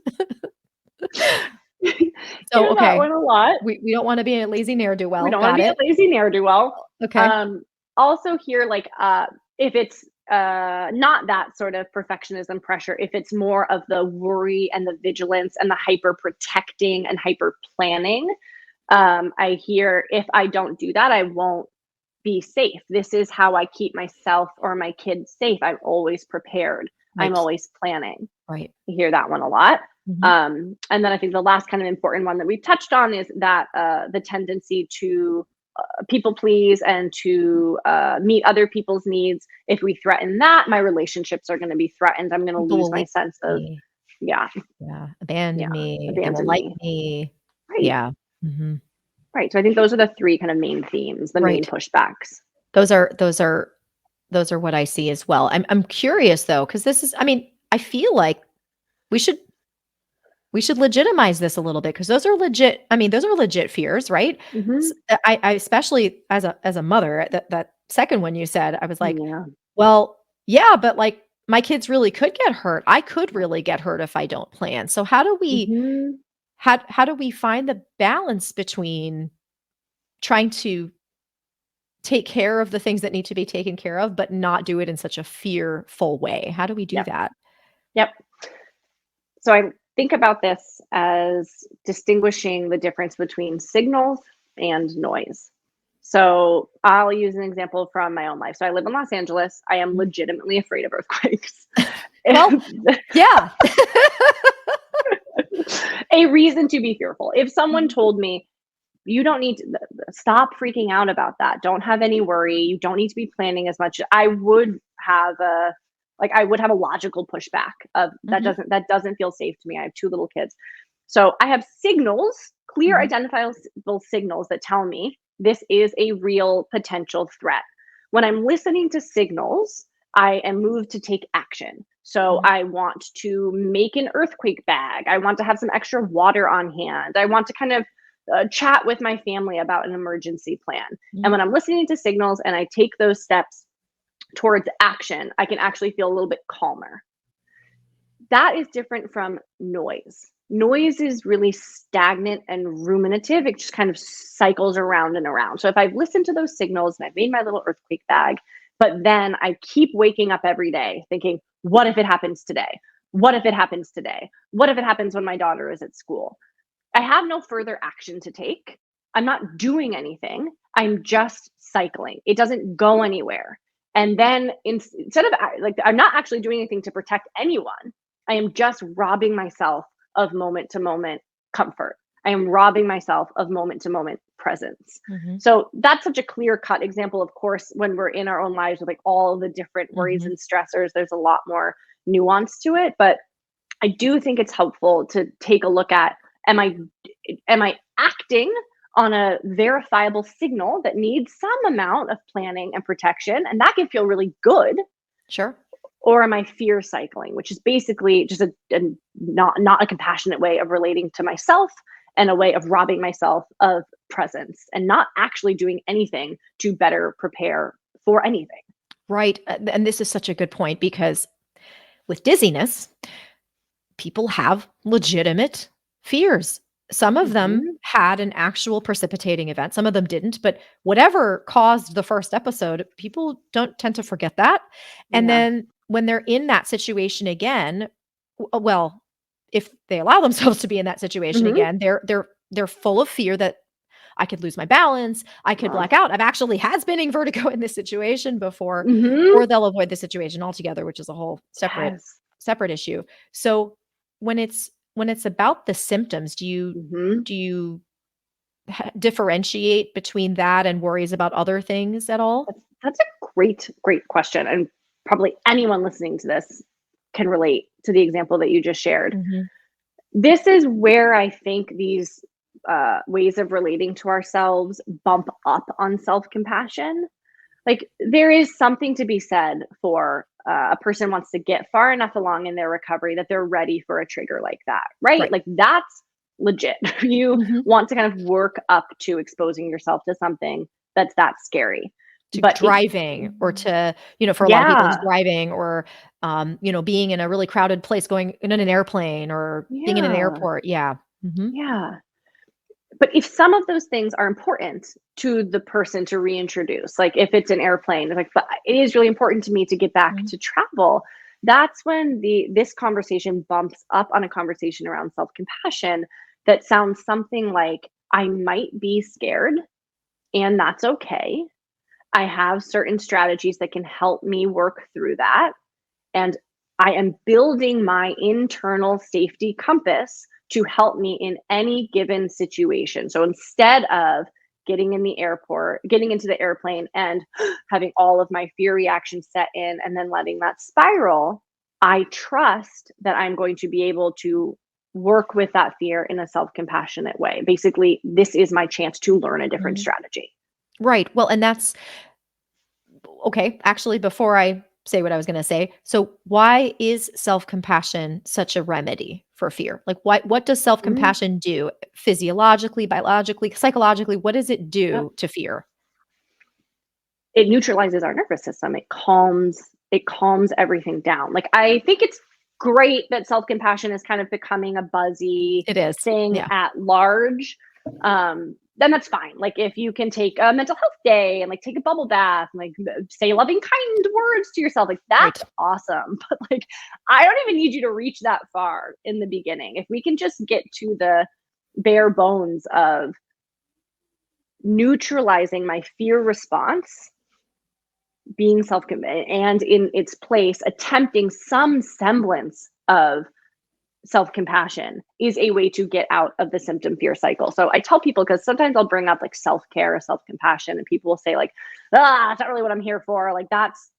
So, Hear that okay, one a lot. we don't wanna be a lazy We ne'er-do-well, don't want to got be a it. lazy ne'er-do-well. Okay. Um, Also here, like, if it's not that sort of perfectionism pressure, if it's more of the worry and the vigilance and the hyper protecting and hyper planning, I hear if I don't do that, I won't be safe. This is how I keep myself or my kids safe. I'm always prepared. I'm Right, always planning. right. I hear that one a lot. Mhm, And then I think the last kind of important one that we've touched on is that the tendency to people please and to meet other people's needs. If we threaten that, my relationships are going to be threatened. I'm going to people lose will my leave sense of, me. yeah, Yeah, abandon yeah, me, they won't abandon like me. me. Right. Yeah, mhm, Right. So I think those are the three kind of main themes, the main right. pushbacks. Those are what I see as well. I'm curious though, because this is, I mean, I feel like we should we should legitimize this a little bit because those are legit. I mean, those are legit fears, right? Hmm. I especially as a mother, that second one you said, I was like, Yeah. well, yeah, but like my kids really could get hurt. I could really get hurt if I don't plan. So Hmm. how do we find the balance between trying to take care of the things that need to be taken care of, but not do it in such a fearful way? How do we do Yep. that? Yep. So I think about this as distinguishing the difference between signals and noise. So I'll use an example from my own life. So I live in Los Angeles. I am Mhm. legitimately afraid of earthquakes. Well, yeah. A reason to be fearful. If someone Mhm, told me, you don't need to stop freaking out about that, don't have any worry, you don't need to be planning as much, I would have a I would have a logical pushback of mhm, that doesn't feel safe to me. I have two little kids. So I have signals, clear mhm, identifiable signals that tell me this is a real potential threat. When I'm listening to signals, I am moved to take action. So mhm, I want to make an earthquake bag. I want to have some extra water on hand. I want to kind of chat with my family about an emergency plan. And mhm. when I'm listening to signals and I take those steps towards action, I can actually feel a little bit calmer. That is different from noise. Noise is really stagnant and ruminative. It just kind of cycles around and around. So if I've listened to those signals and I've made my little earthquake bag, but then I keep waking up every day thinking, what if it happens today? What if it happens today? What if it happens when my daughter is at school? I have no further action to take. I'm not doing anything. I'm just cycling. It doesn't go anywhere. And then instead of I'm not actually doing anything to protect anyone. I am just robbing myself of moment to moment comfort. I am robbing myself of moment to moment presence. Mhm, So that's such a clear cut example. Of course, when we're in our own lives with like all the different worries mhm. and stressors, there's a lot more nuance to it. But I do think it's helpful to take a look at, am I am I acting on a verifiable signal that needs some amount of planning and protection, and that can feel really good, Sure. or am I fear cycling, which is basically just a not a compassionate way of relating to myself and a way of robbing myself of presence and not actually doing anything to better prepare for anything. Right, and this is such a good point because with dizziness, people have legitimate fears. Some of them Mhm. had an actual precipitating event, some of them didn't, but whatever caused the first episode, people don't tend to forget that, and Yeah. then when they're in that situation again, well, if they allow themselves to be in that situation Mhm. again, they're full of fear that I could lose my balance, I could black out. I've actually had spinning vertigo in this situation before, Mhm. or they'll avoid the situation altogether, which is a whole Yes. separate issue. So when it's about the symptoms, Mhm. do you differentiate between that and worries about other things at all? That's a great question, and probably anyone listening to this can relate to the example that you just shared. Mhm, This is where I think these ways of relating to ourselves bump up on self compassion. Like, there is something to be said for a person wants to get far enough along in their recovery that they're ready for a trigger like that, right? right. Like, that's legit. You Mhm. want to kind of work up to exposing yourself to something that's that scary. To But it, driving or to, for a lot of people, it's yeah, driving or, being in a really crowded place, going in an airplane or being in an yeah, airport. Yeah. Mhm. yeah. But if some of those things are important to the person to reintroduce, like if it's an airplane, like, but it is really important to me to get back Mhm. to travel. That's when this conversation bumps up on a conversation around self-compassion that sounds something like, I might be scared, and that's okay. I have certain strategies that can help me work through that. And I am building my internal safety compass to help me in any given situation. So instead of getting into the airplane and having all of my fear reactions set in and then letting that spiral, I trust that I'm going to be able to work with that fear in a self compassionate way. Basically, this is my chance to learn a different Mhm. strategy. Right. Well, and okay, actually, before I say what I was going to say, so why is self-compassion such a remedy for fear? Like, what does Mhm. self-compassion do physiologically, biologically, psychologically? What does it Yep. do to fear? It neutralizes our nervous system. It calms everything down. Like, I think it's great that self-compassion is kind of becoming a buzzy It is. thing Yeah, at large. Then that's fine. Like, if you can take a mental health day and like take a bubble bath and like say loving kind words to yourself, like right. that's awesome. But like, I don't even need you to reach that far in the beginning. If we can just get to the bare bones of neutralizing my fear response, being self and in its place attempting some semblance of self compassion is a way to get out of the symptom fear cycle. So I tell people, because sometimes I'll bring up like self care or self compassion, and people will say like, that's not really what I'm here for. Like that's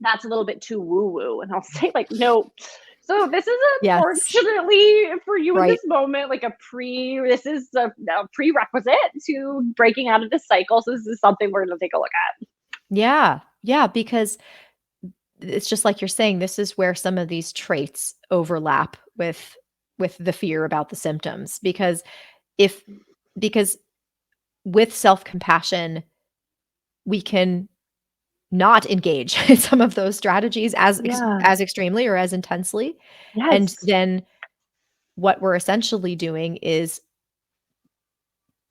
a little bit too woo woo, and I'll say like, no. So this is Yes, unfortunately for you in right. this moment, like this is a prerequisite to breaking out of this cycle. So this is something we're going to take a look at. Yeah, yeah, because it's just like you're saying, this is where some of these traits overlap with the fear about the symptoms. If because with self-compassion, we can not engage in some of those strategies Yeah. as extremely or as intensely, and Yes. then what we're essentially doing is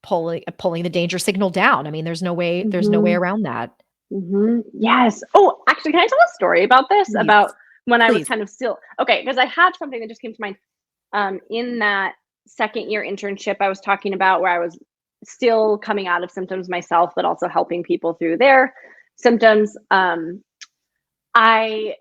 pulling the danger signal down. I mean, there's no way Mhm. around that. Mhm. Yes. Oh, actually, can I tell a story about this? Please, About when I was please. kind of still okay, because I had something that just came to mind. In that second year internship I was talking about, where I was still coming out of symptoms myself, but also helping people through their symptoms. I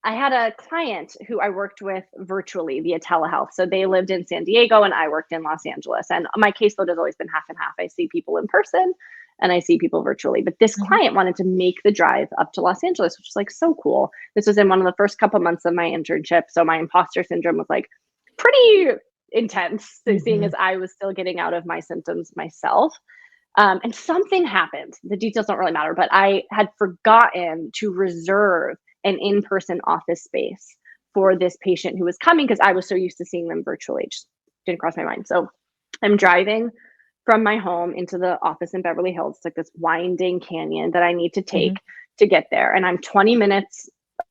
I had a client who I worked with virtually via telehealth. So they lived in San Diego and I worked in Los Angeles. And my caseload has always been half and half. I see people in person and I see people virtually. But this Mhm, client wanted to make the drive up to Los Angeles, which is like so cool. This was in one of the first couple months of my internship. So my imposter syndrome was like pretty intense, seeing as mhm. I was still getting out of my symptoms myself. And something happened. The details don't really matter, but I had forgotten to reserve an in person office space for this patient who was coming because I was so used to seeing them virtually. It just didn't cross my mind. So I'm driving from my home into the office in Beverly Hills. It's like this winding canyon that I need to Mhm. take to get there. And I'm 20 minutes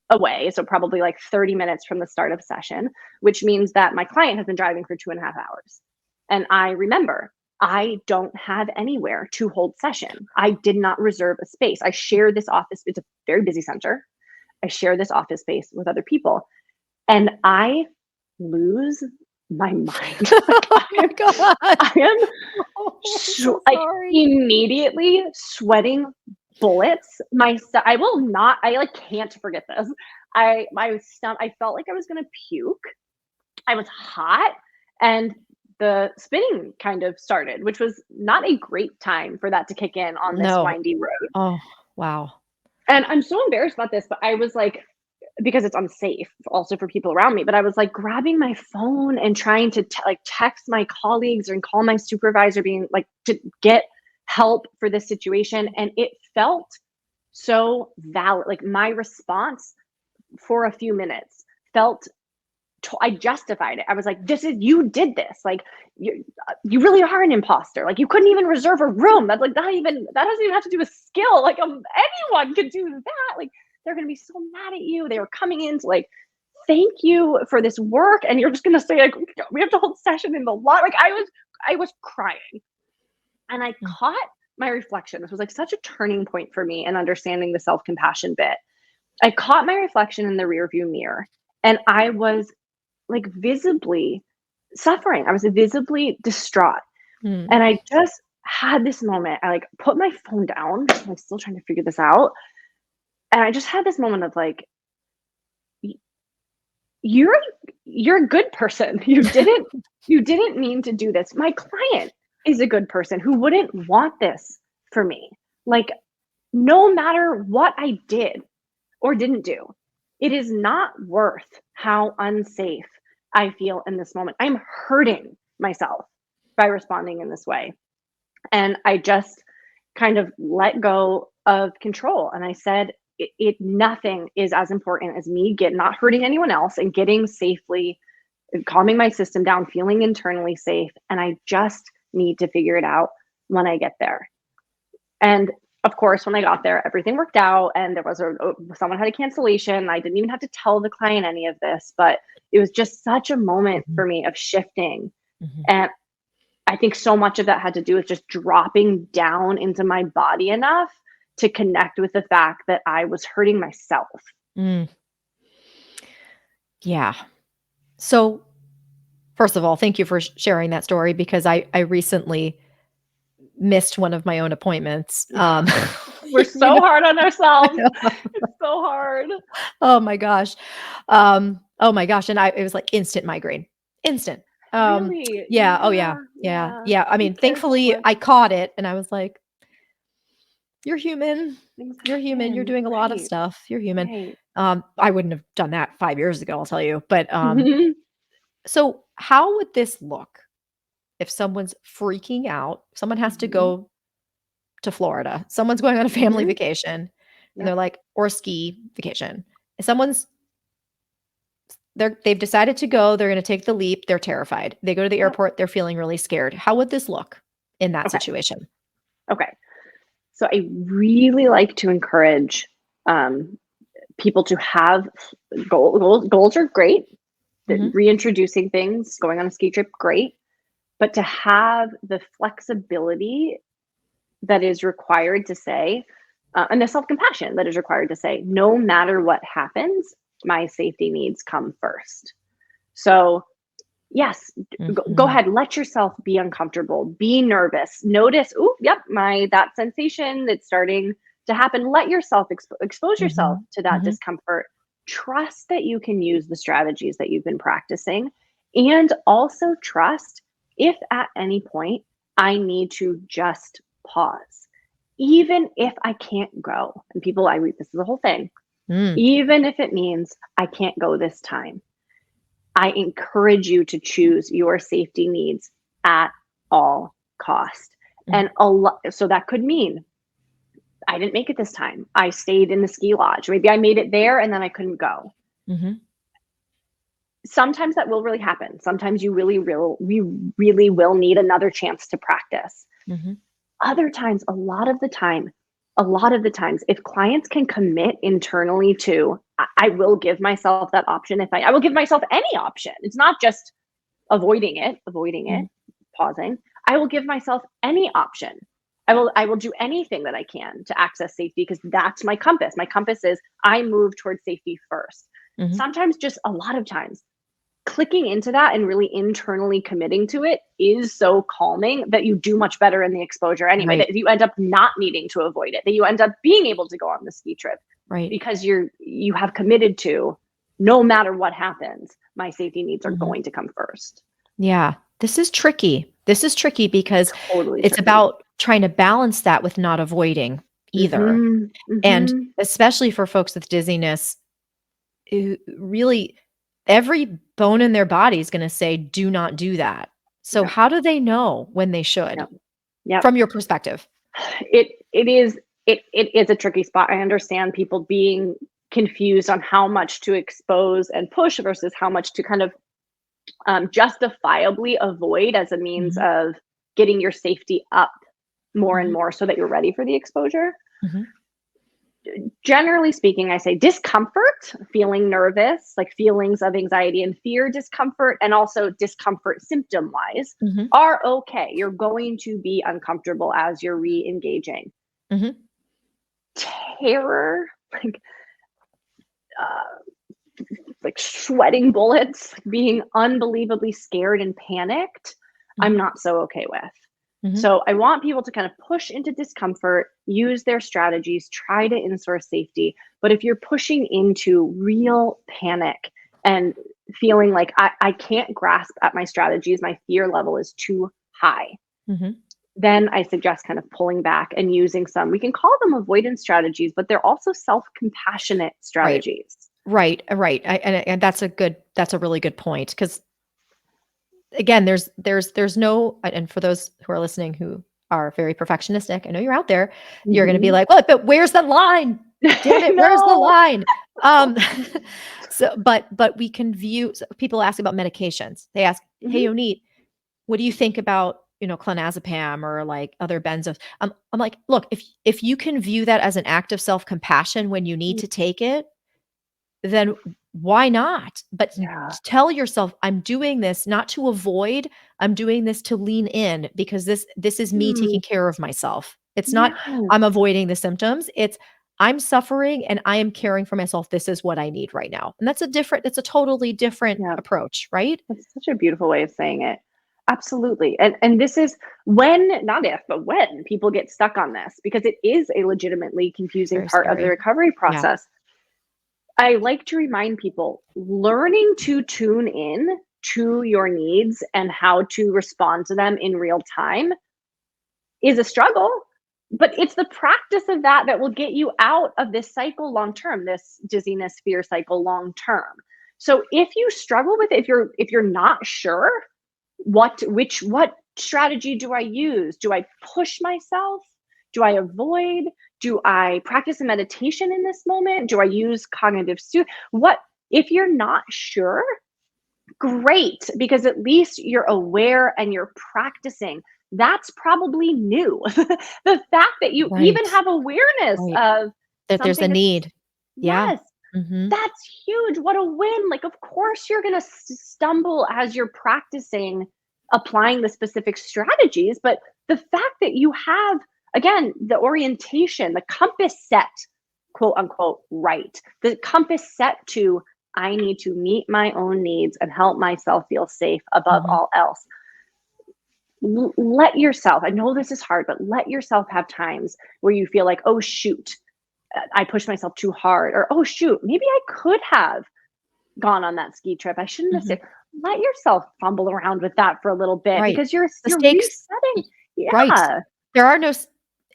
away. So probably like 30 minutes from the start of session, which means that my client has been driving for 2.5 hours. And I remember I don't have anywhere to hold session. I did not reserve a space. I share this office, it's a very busy center. I share this office space with other people, and I lose my mind. Like Oh my gosh. I am Oh, I'm so like sorry. immediately sweating bullets. I will not. I like can't forget this. My stomach. I felt like I was gonna puke. I was hot, and the spinning kind of started, which was not a great time for that to kick in on this No. windy road. Oh, wow. And I'm so embarrassed about this, but I was like, because it's unsafe also for people around me, but I was like grabbing my phone and trying to like text my colleagues and call my supervisor, being like to get help for this situation. And it felt so valid. Like my response for a few minutes felt I justified it. I was like, "This is you did this. Like, you really are an imposter. Like, you couldn't even reserve a room. That's like not even that doesn't even have to do with skill. Like, anyone could do that. Like, they're gonna be so mad at you. They were coming in to like thank you for this work, and you're just gonna say like we have to hold session in the lot. Like, I was crying, and I Mm, caught my reflection. This was like such a turning point for me in understanding the self compassion bit. I caught my reflection in the rearview mirror, and I was like visibly suffering. I was visibly distraught. mm. And I just had this moment. I like put my phone down. I'm still trying to figure this out. And I just had this moment of like, you're you're a good person. You didn't mean to do this. My client is a good person who wouldn't want this for me. Like, no matter what I did or didn't do, it is not worth how unsafe I feel in this moment. I'm hurting myself by responding in this way. And I just kind of let go of control. And I said, nothing is as important as me not hurting anyone else and getting safely, calming my system down, feeling internally safe. And I just need to figure it out when I get there. And of course, when I got there, everything worked out, and there was someone had a cancellation. I didn't even have to tell the client any of this, but it was just such a moment for me of shifting. And I think so much of that had to do with just dropping down into my body enough to connect with the fact that I was hurting myself. Mm. Yeah. So, first of all, thank you for sharing that story, because I recently missed one of my own appointments. We're so hard on ourselves. It's so hard. Oh my gosh. Oh my gosh. And it was like instant migraine. Instant. Really? Yeah. Oh yeah. Yeah. I mean, thankfully I caught it and I was like, you're human. You're human. You're doing a lot of stuff. You're human. Right. I wouldn't have done that 5 years ago, I'll tell you. But so how would this look if someone's freaking out? Someone has to go to Florida. Someone's going on a family vacation and they're like, or ski vacation. They've decided to go, they're going to take the leap. They're terrified. They go to the airport. They're feeling really scared. How would this look in that situation? Okay. So I really like to encourage people to have goals. Goals are great. Reintroducing things, going on a ski trip, great. But to have the flexibility that is required to say, and the self-compassion that is required to say, no matter what happens, my safety needs come first. So yes, go ahead, let yourself be uncomfortable, be nervous, notice, that sensation that's starting to happen. Let yourself expose yourself to that discomfort. Trust that you can use the strategies that you've been practicing, and also trust if at any point I need to just pause, even if I can't go. And people, this is the whole thing. Even if it means I can't go this time, I encourage you to choose your safety needs at all cost. And so that could mean I didn't make it this time. I stayed in the ski lodge. Maybe I made it there and then I couldn't go. Sometimes that will really happen. Sometimes we really will need another chance to practice. Other times, a lot of the times, if clients can commit internally to, I will give myself that option. I will give myself any option. It's not just avoiding it, pausing. I will give myself any option. I will do anything that I can to access safety, because that's my compass. My compass is I move towards safety first. Sometimes, just a lot of times, clicking into that and really internally committing to it is so calming that you do much better in the exposure anyway, that you end up not needing to avoid it, that you end up being able to go on the ski trip, because you have committed to, no matter what happens, my safety needs are going to come first. Yeah. This is tricky because it's about trying to balance that with not avoiding either. And especially for folks with dizziness, really every bone in their body is going to say, do not do that. So how do they know when they should? From your perspective? It is a tricky spot. I understand people being confused on how much to expose and push versus how much to kind of justifiably avoid as a means of getting your safety up more and more so that you're ready for the exposure. Generally speaking, I say discomfort, feeling nervous, like feelings of anxiety and fear, discomfort, and also discomfort symptom-wise are okay. You're going to be uncomfortable as you're re-engaging. Terror, like sweating bullets, being unbelievably scared and panicked, I'm not so okay with. So I want people to kind of push into discomfort, use their strategies, try to in-source safety. But if you're pushing into real panic and feeling like I can't grasp at my strategies, my fear level is too high, then I suggest kind of pulling back and using we can call them avoidance strategies, but they're also self-compassionate strategies. Right. And that's a really good point, because again, there's no, and for those who are listening who are very perfectionistic, I know you're out there, you're gonna be Mhm. like, "What? But where's the line? Damn I it, where's the know. line?" Um, but we can view people ask about medications. They ask, "Hey, Mhm. Yonit, what do you think about, clonazepam or, like, other benzos?" I'm like, "Look, if you can view that as an act of self-compassion when you need Mm, to take it, then why not? But yeah. tell yourself, I'm doing this not to avoid, I'm doing this to lean in because this is me Mm, taking care of myself. It's not yes. I'm avoiding the symptoms. It's I'm suffering and I am caring for myself. This is what I need right now." And that's a totally different Yeah. approach, right? That's such a beautiful way of saying it. Absolutely. And this is when, not if, but when people get stuck on this, because it is a legitimately It's confusing very part of the scary. recovery Yeah. process. I like to remind people learning to tune in to your needs and how to respond to them in real time is a struggle, but it's the practice of that that will get you out of this cycle long term, this dizziness fear cycle long term. So if you struggle with it, if you're not sure what strategy do I use? Do I push myself? Do I avoid? Do I practice a meditation in this moment? Do I use cognitive what if you're not sure? Great, because at least you're aware and you're practicing. That's probably new. The fact that you even Right. have awareness Right. of That there's a something is need. Yeah. yes, Mhm. that's huge. What a win. Like, of course, you're going to stumble as you're practicing applying the specific strategies. But the fact that you have, again, the orientation, the compass set, quote unquote, right, the compass set to, I need to meet my own needs and help myself feel safe above Mhm. all else. Let yourself, I know this is hard, but let yourself have times where you feel like, oh, shoot, I pushed myself too hard, or oh, shoot, maybe I could have gone on that ski trip. I shouldn't have Mhm. said. Let yourself fumble around with that for a little bit Right. because you're The you're stakes resetting. y right. Yeah, There are no s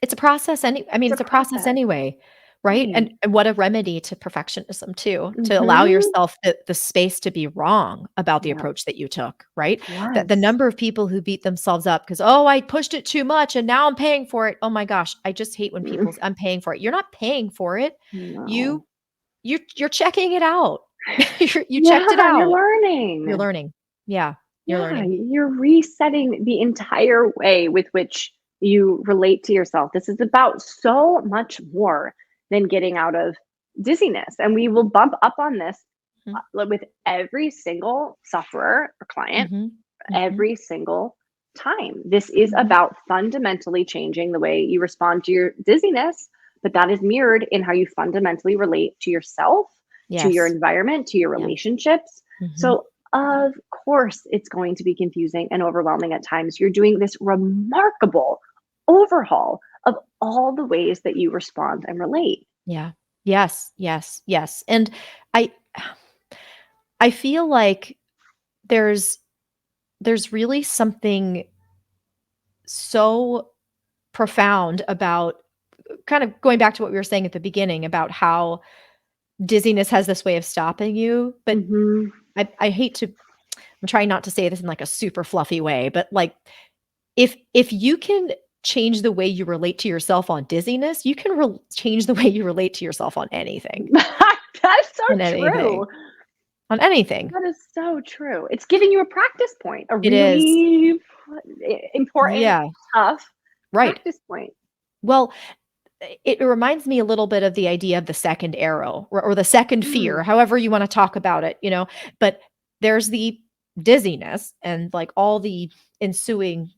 it's a process it's a it's a process process. anyway, right? Right. And what a remedy to perfectionism too, to allow Mhm. yourself the space to be wrong about the Yeah. approach that you took, right? The Yes. number of people who beat themselves up because, "Oh, I pushed it too much and now I'm paying for it." Oh my gosh, I just hate when Mm, people "I'm paying for it." You're not paying for it. You no. you're checking it out. You checked it Yeah, you're out. You're learning. learning. Yeah, you're Yeah, learning. you're resetting the entire way with which you relate to yourself. This is about so much more than getting out of dizziness. And we will bump up on this Mhm. with every single sufferer or client, Mhm. Mhm. every single time. This is Mhm. about fundamentally changing the way you respond to your dizziness, but that is mirrored in how you fundamentally relate to yourself, to your Yes. environment, to your Yeah. relationships. Mhm. So, of course, it's going to be confusing and overwhelming at times. You're doing this remarkable overhaul of all the ways that you respond and relate. Yeah. Yes, yes, yes, and I I feel like there's there's really something so profound about kind of going back to what we were saying at the beginning about how dizziness has this way of stopping you, but Hmm. I hate to I'm trying not to say this in, like, a super fluffy way, but, like, if you can change the way you relate to yourself on dizziness, you can change the way you relate to yourself That's so on anything, true. on anything. That is so true. It's giving you a practice point, a It is. really important, Yeah, tough right. practice point. Well, it reminds me a little bit of the idea of the second arrow or the second fear, Mm, however you wanna talk about it, but there's the dizziness and, like, all the ensuing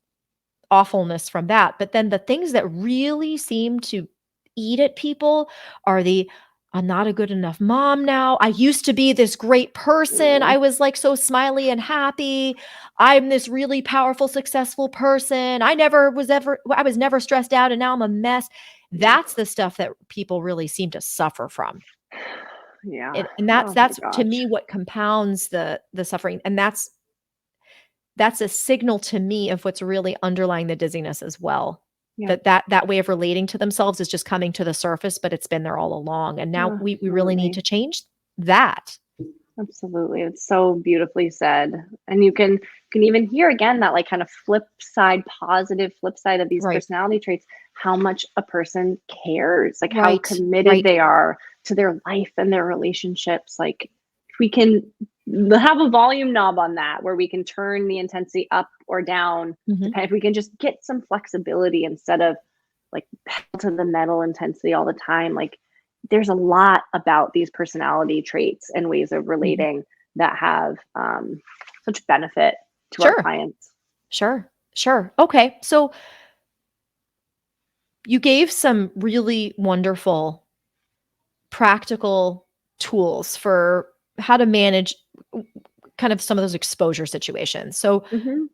awfulness from that, but then the things that really seem to eat at people are the, "I'm not a good enough mom now. I used to be this great person. mm, I was, like, so smiley and happy. I'm this really powerful, successful person. I was never stressed out, and now I'm a mess." yeah, That's the stuff that people really seem to suffer from. yeah. And Oh my that's to gosh. me what compounds the suffering, and that's a signal to me of what's really underlying the dizziness as well. Yeah, That way of relating to themselves is just coming to the surface, but it's been there all along, and now we really need absolutely. to change that. Absolutely. It's so beautifully said. And you can even hear again that like kind of positive flip side of these Right. personality traits, how much a person cares, like how Right. committed Right. they are to their life and their relationships. Like if we can have a volume knob on that where we can turn the intensity up or down, Mhm. depending if we can just get some flexibility instead of like pedal to the metal intensity all the time. Like there's a lot about these personality traits and ways of Mhm. relating that have such benefit to our Sure. clients. Sure. Sure. Okay. So you gave some really wonderful practical tools for how to manage kind of some of those exposure situations. So Hmm.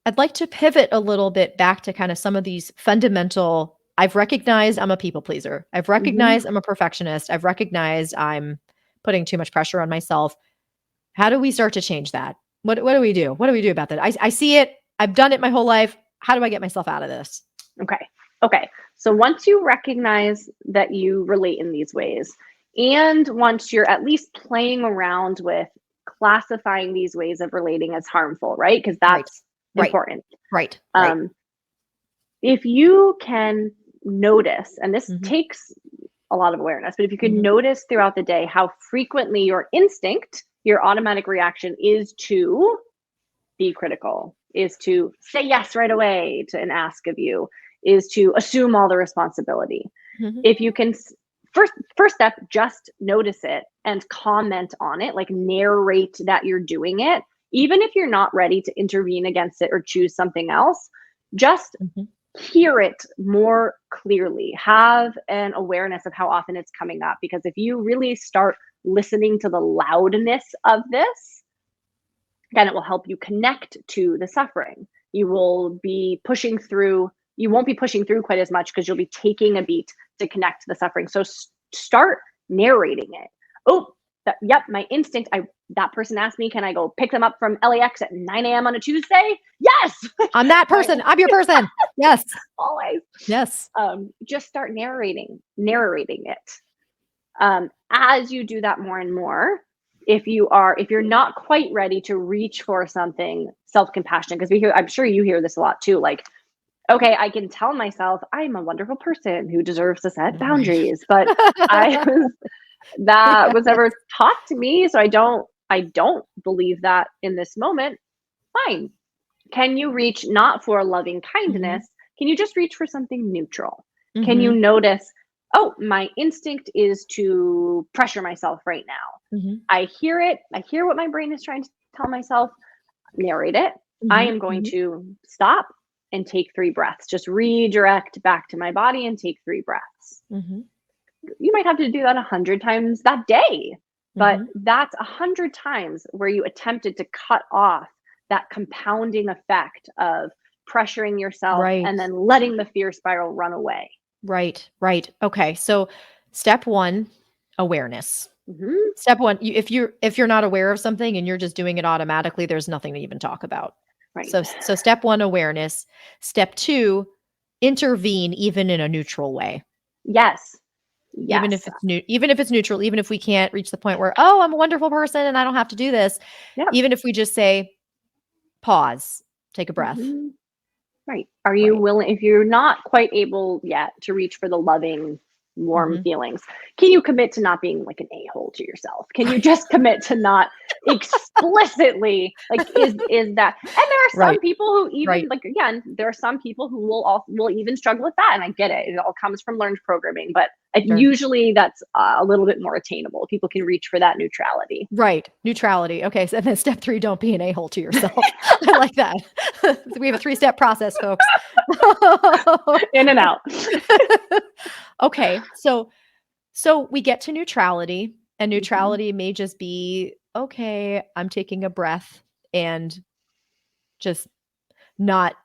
I'd like to pivot a little bit back to kind of some of these fundamental. I've recognized I'm a people pleaser. I've Hmm. recognized I'm a perfectionist. I've recognized I'm putting too much pressure on myself. How do we start to change that? What do we do? What do we do about that? I see it. I've done it my whole life. How do I get myself out of this? Okay. Okay. So once you recognize that you relate in these ways, and once you're at least playing around with classifying these ways of relating as harmful, right? Because Right. that's Right. important. Right. Right. Um, if you can notice, and this Mhm. takes a lot of awareness, but if you could Mhm. notice throughout the day how frequently your instinct, your automatic reaction is to be critical, is to say yes right away to an ask of you, is to assume all the responsibility. Mhm. If you can first step, just notice it and comment on it, like narrate that you're doing it, even if you're not ready to intervene against it or choose something else, just Mhm. hear it more clearly, have an awareness of how often it's coming up, because if you really start listening to the loudness of this, then it will help you connect to the suffering. You won't be pushing through quite as much because you'll be taking a beat to connect to the suffering. So start narrating it. Oh, yep, my instinct. That person asked me, can I go pick them up from LAX at 9 a.m. on a Tuesday? Yes. I'm that Right. person. I'm your person. Yes. Always. Yes. Just start narrating it. As you do that more and more, if you're not quite ready to reach for something self-compassionate, because I'm sure you hear this a lot too, like, okay, I can tell myself I'm a wonderful person who deserves to set Right. boundaries, but I that was Yes. never taught to me, so I don't believe that in this moment. Fine. Can you reach not for loving Mhm. kindness? Can you just reach for something neutral? Can you Mhm. notice, oh, my instinct is to pressure myself right now. Mhm. I hear it. I hear what my brain is trying to tell myself, narrate it. I Mhm. am going Mhm. to stop and take 3 breaths. Just redirect back to my body and take 3 breaths. Mhm. You might have to do that 100 times that day, but Mhm. that's 100 times where you attempted to cut off that compounding effect of pressuring yourself Right. and then letting the fear spiral run away. Right. Right. Okay. So step 1, awareness. Hmm. Step 1, if you're not aware of something and you're just doing it automatically, there's nothing to even talk about. Right. So step 1, awareness. Step 2, intervene even in a neutral way. Yes. Even Yes. if it's even if it's neutral, even if we can't reach the point where, "Oh, I'm a wonderful person and I don't have to do this." Yep. Even if we just say, "Pause, take a breath." Hmm. Right. Are you Right. willing, if you're not quite able yet to reach for the loving, warm Mhm. feelings, can you commit to not being like an a-hole to yourself? Can you just commit to not explicitly, like, is that, and there are some Right. people who even, Right. like, again, there are some people who will even struggle with that, and I get it. It all comes from learned programming, but Sure. usually that's a little bit more attainable. People can reach for that neutrality. Right. Neutrality. Okay, so then step 3, don't be an a-hole to yourself. I like that. So we have a 3-step process, folks. In and out. Okay, so we get to neutrality, and Hmm. neutrality may just be, "Okay, I'm taking a breath and just not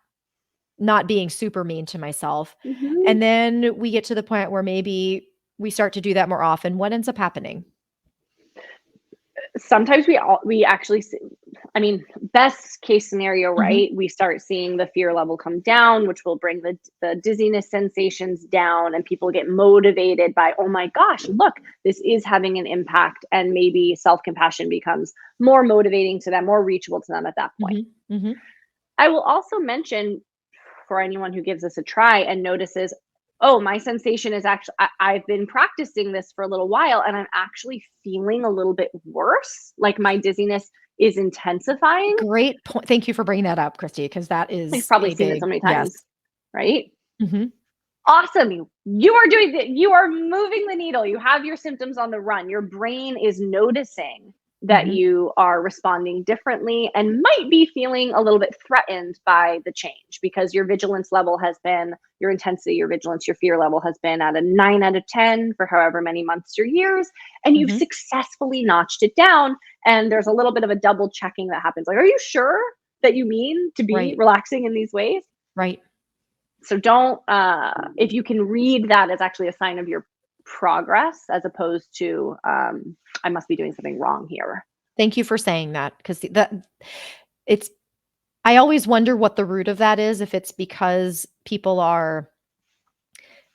not being super mean to myself." Hmm. And then we get to the point where maybe we start to do that more often. What ends up happening? Sometimes we actually, I mean, best case scenario, Mhm. right? We start seeing the fear level come down, which will bring the dizziness sensations down, and people get motivated by, oh my gosh, look, this is having an impact. And maybe self-compassion becomes more motivating to them, more reachable to them at that point. Mhm. Mhm. I will also mention, for anyone who gives this a try and notices, oh, my sensation is actually, I've been practicing this for a little while and I'm actually feeling a little bit worse. Like my dizziness is intensifying. Great point. Thank you for bringing that up, Christy, because that You've is probably a seen it so big many yes. times, right? Mhm. Awesome. You are doing that. You are moving the needle. You have your symptoms on the run. Your brain is noticing that Mhm. you are responding differently and might be feeling a little bit threatened by the change because your vigilance level has been, your intensity, your vigilance, your fear level has been at a 9 out of 10 for however many months or years. And you've Mhm. successfully notched it down. And there's a little bit of a double checking that happens. Like, are you sure that you mean to be Right. relaxing in these ways? Right. So don't, if you can read that as actually a sign of your progress as opposed to, I must be doing something wrong here. Thank you for saying that because that it's I always wonder what the root of that is, if it's because people are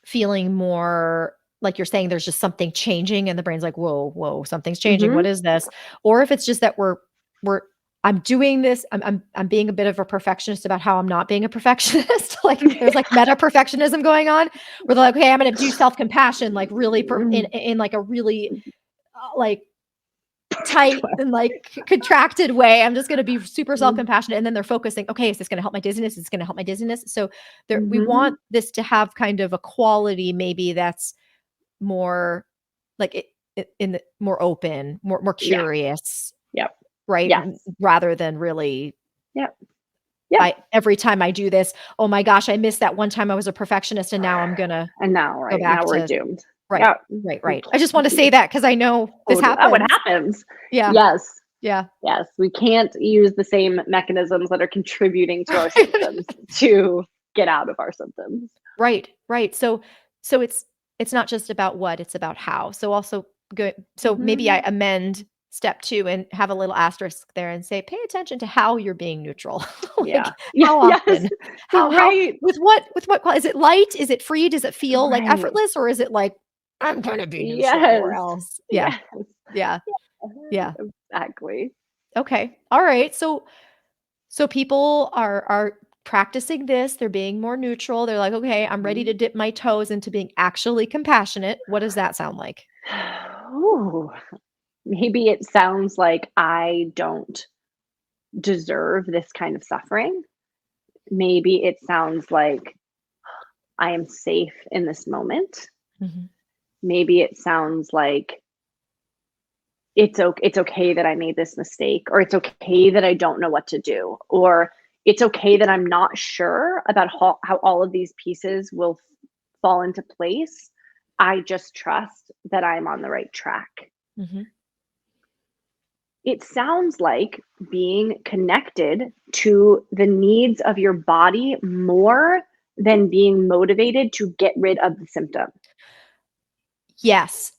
feeling more like you're saying there's just something changing and the brain's like, "Whoa, whoa, something's changing. What Hmm. is this?" Or if it's just that we're I'm doing this, I'm being a bit of a perfectionist about how I'm not being a perfectionist. Like there's like meta perfectionism going on where they're like, "Okay, I'm gonna do self-compassion like really in like a really like tight and like contracted way. I'm just going to be super self-compassionate." And then they're focusing, okay, is this going to help my dizziness? Is this going to help my dizziness? So there, we Hmm. want this to have kind of a quality, maybe that's more like in the more open, more Yeah. curious, Yep. right? Yes. Rather than really, Yep. Yep. I every time I do this, oh my gosh, I missed that one time I was a perfectionist and now I'm going to And now, go right back now we're to doomed. right, Yep. right, right. I just want to say that because I know this Totally. Oh, it happens. happens. Yeah. Yes. Yeah. Yes. We can't use the same mechanisms that are contributing to our Right. symptoms to get out of our symptoms. Right, right. So it's not just about what, it's about how. So also good so maybe I Hmm. amend step 2 and have a little asterisk there and say, pay attention to how you're being neutral. Yeah. Like Yeah. how Yes. often? How Right. with what is it light? Is it free? Does it feel like Right. effortless or is it like I'm gonna be neutral or Yes. else? Yeah. Yes. Yeah. Yeah. Exactly. Okay. All right. So people are practicing this, they're being more neutral, they're like, "Okay, I'm ready to Mhm. dip my toes into being actually compassionate." What does that sound like? Ooh, maybe it sounds like I don't deserve this kind of suffering. Maybe it sounds like I am safe in this moment. Mhm. Maybe it sounds like it's okay that I made this mistake, or it's okay that I don't know what to do, or it's okay that I'm not sure about how all of these pieces will fall into place. I just trust that I'm on the right track. Mhm. It sounds like being connected to the needs of your body more than being motivated to get rid of the symptom. Yes,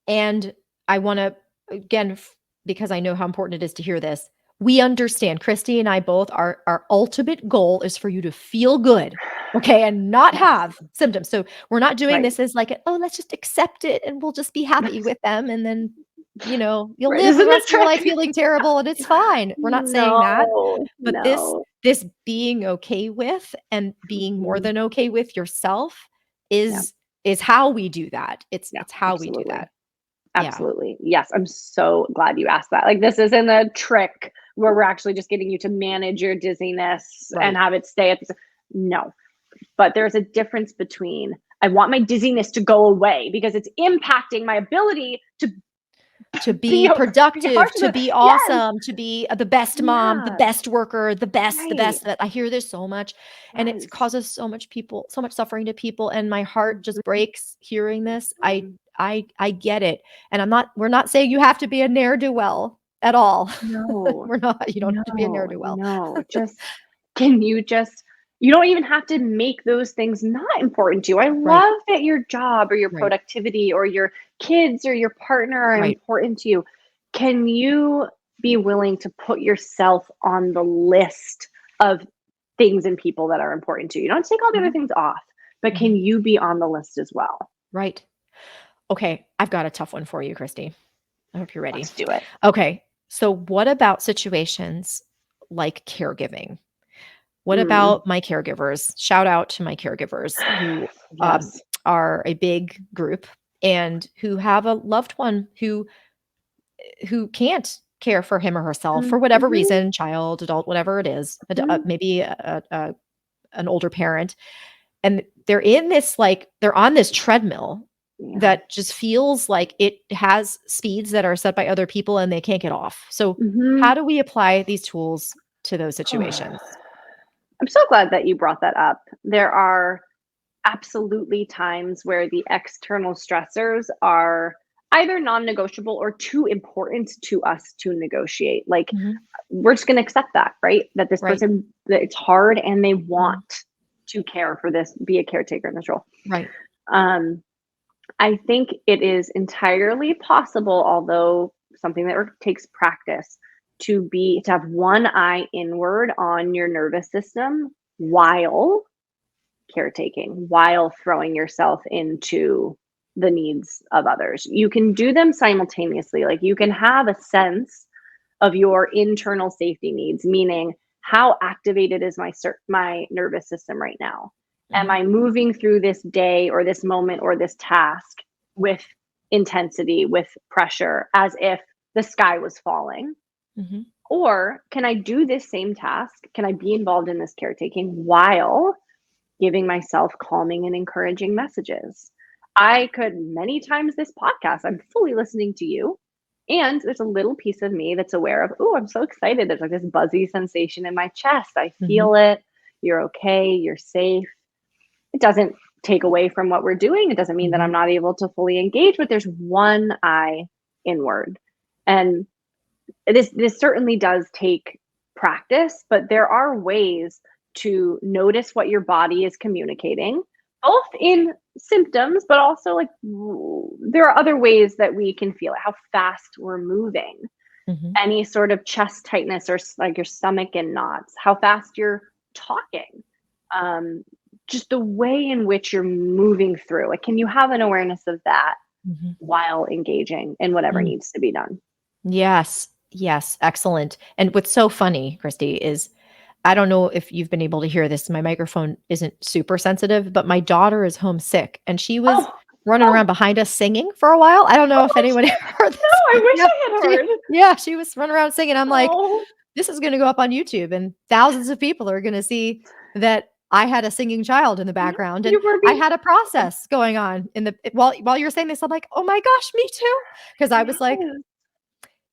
and I wanna again, because I know how important it is to hear this, we understand, Christy and I both, our ultimate goal is for you to feel good, okay, and not Yes, have symptoms. So, we're not doing right. this as like, "Oh, let's just accept it and we'll just be happy with them, and then, you'll Right. live Isn't the the rest of your life trick? feeling terrible and it's fine." We're not saying that, No, but this no. this being okay with and being more Mhm. than okay with yourself Yeah, is how we do that. yeah, It's how we do absolutely. that. Yeah. Absolutely. Yes, I'm so glad you asked that. Like, this isn't a trick where we're actually just getting you to manage your dizziness and Right. have it stay at the no. But there's a difference between, I want my dizziness to go away because it's impacting my ability to To be be a be productive, harsh to with be yes. awesome, to be, the best mom, the Yeah. best worker, the Right. best that I hear this so much, and it Yes. causes so much suffering to people, and my heart just Mhm. breaks hearing this. Mhm. I get it, and we're not saying you have to be a ne'er-do-well at all. No. We're not you don't have to be a No. ne'er-do-well. No. Can you just you don't even have to make those things not important to you. I Right, love that your job or your right, productivity or your kids or your partner are right. important to you. Can you be willing to put yourself on the list of things and people that are important to you. You don't take all the other Mhm. things off, but Mhm. can you be on the list as well? Right. Okay, I've got a tough one for you, Christy. I hope you're ready. Let's do it. Okay, so what about situations like caregiving? What Mm, about my caregivers? Shout out to my caregivers who, yes. are a big group and who have a loved one who can't care for him or herself for whatever Mhm, reason, child, adult, whatever it is, mhm. maybe an older parent, and they're on this treadmill Yeah. that just feels like it has speeds that are set by other people and they can't get off. So, how Mhm. do we apply these tools to those situations? I'm so glad that you brought that up. There are absolutely times where the external stressors are either non-negotiable or too important to us to negotiate. Like, Mhm. we're just going to accept that, right? That this Right. person, that it's hard and they Mhm. want to care for this, be a caretaker in this role. Right. Um, I think it is entirely possible, although something that takes practice, to have one eye inward on your nervous system while caretaking, while throwing yourself into the needs of others. You can do them simultaneously. Like, you can have a sense of your internal safety needs, meaning how activated is my nervous system right now? Am Mhm. I moving through this day or this moment or this task with intensity, with pressure, as if the sky was falling? Mhm. Or can I do this same task? Can I be involved in this caretaking while giving myself calming and encouraging messages? I could, many times this podcast, I'm fully listening to you. And there's a little piece of me that's aware of, oh, I'm so excited. There's like this buzzy sensation in my chest. I Mhm. feel it. You're okay. You're safe. It doesn't take away from what we're doing. It doesn't mean that I'm Mhm. not able to fully engage, but there's one eye inward. And this certainly does take practice, but there are ways to notice what your body is communicating, both in symptoms, but also like there are other ways that we can feel it, how fast we're moving, Mhm. any sort of chest tightness or like your stomach in knots, how fast you're talking, um, just the way in which you're moving through. Like, can you have an awareness of that Mhm. while engaging in whatever Mm. needs to be done? Yes. Yes, excellent. And what's so funny, Christy, is I don't know if you've been able to hear this. My microphone isn't super sensitive, but my daughter is homesick and she was Oh, running around oh, behind us singing for a while. I don't know if oh, anybody heard no, this, I but wish yeah, I had heard. she was running around singing. I'm like, Oh, this is going to go up on YouTube and thousands of people are going to see that I had a singing child in the yeah, background and you were I being had a process going on in the while you were saying this. I'm like, oh my gosh, me too, because I was like,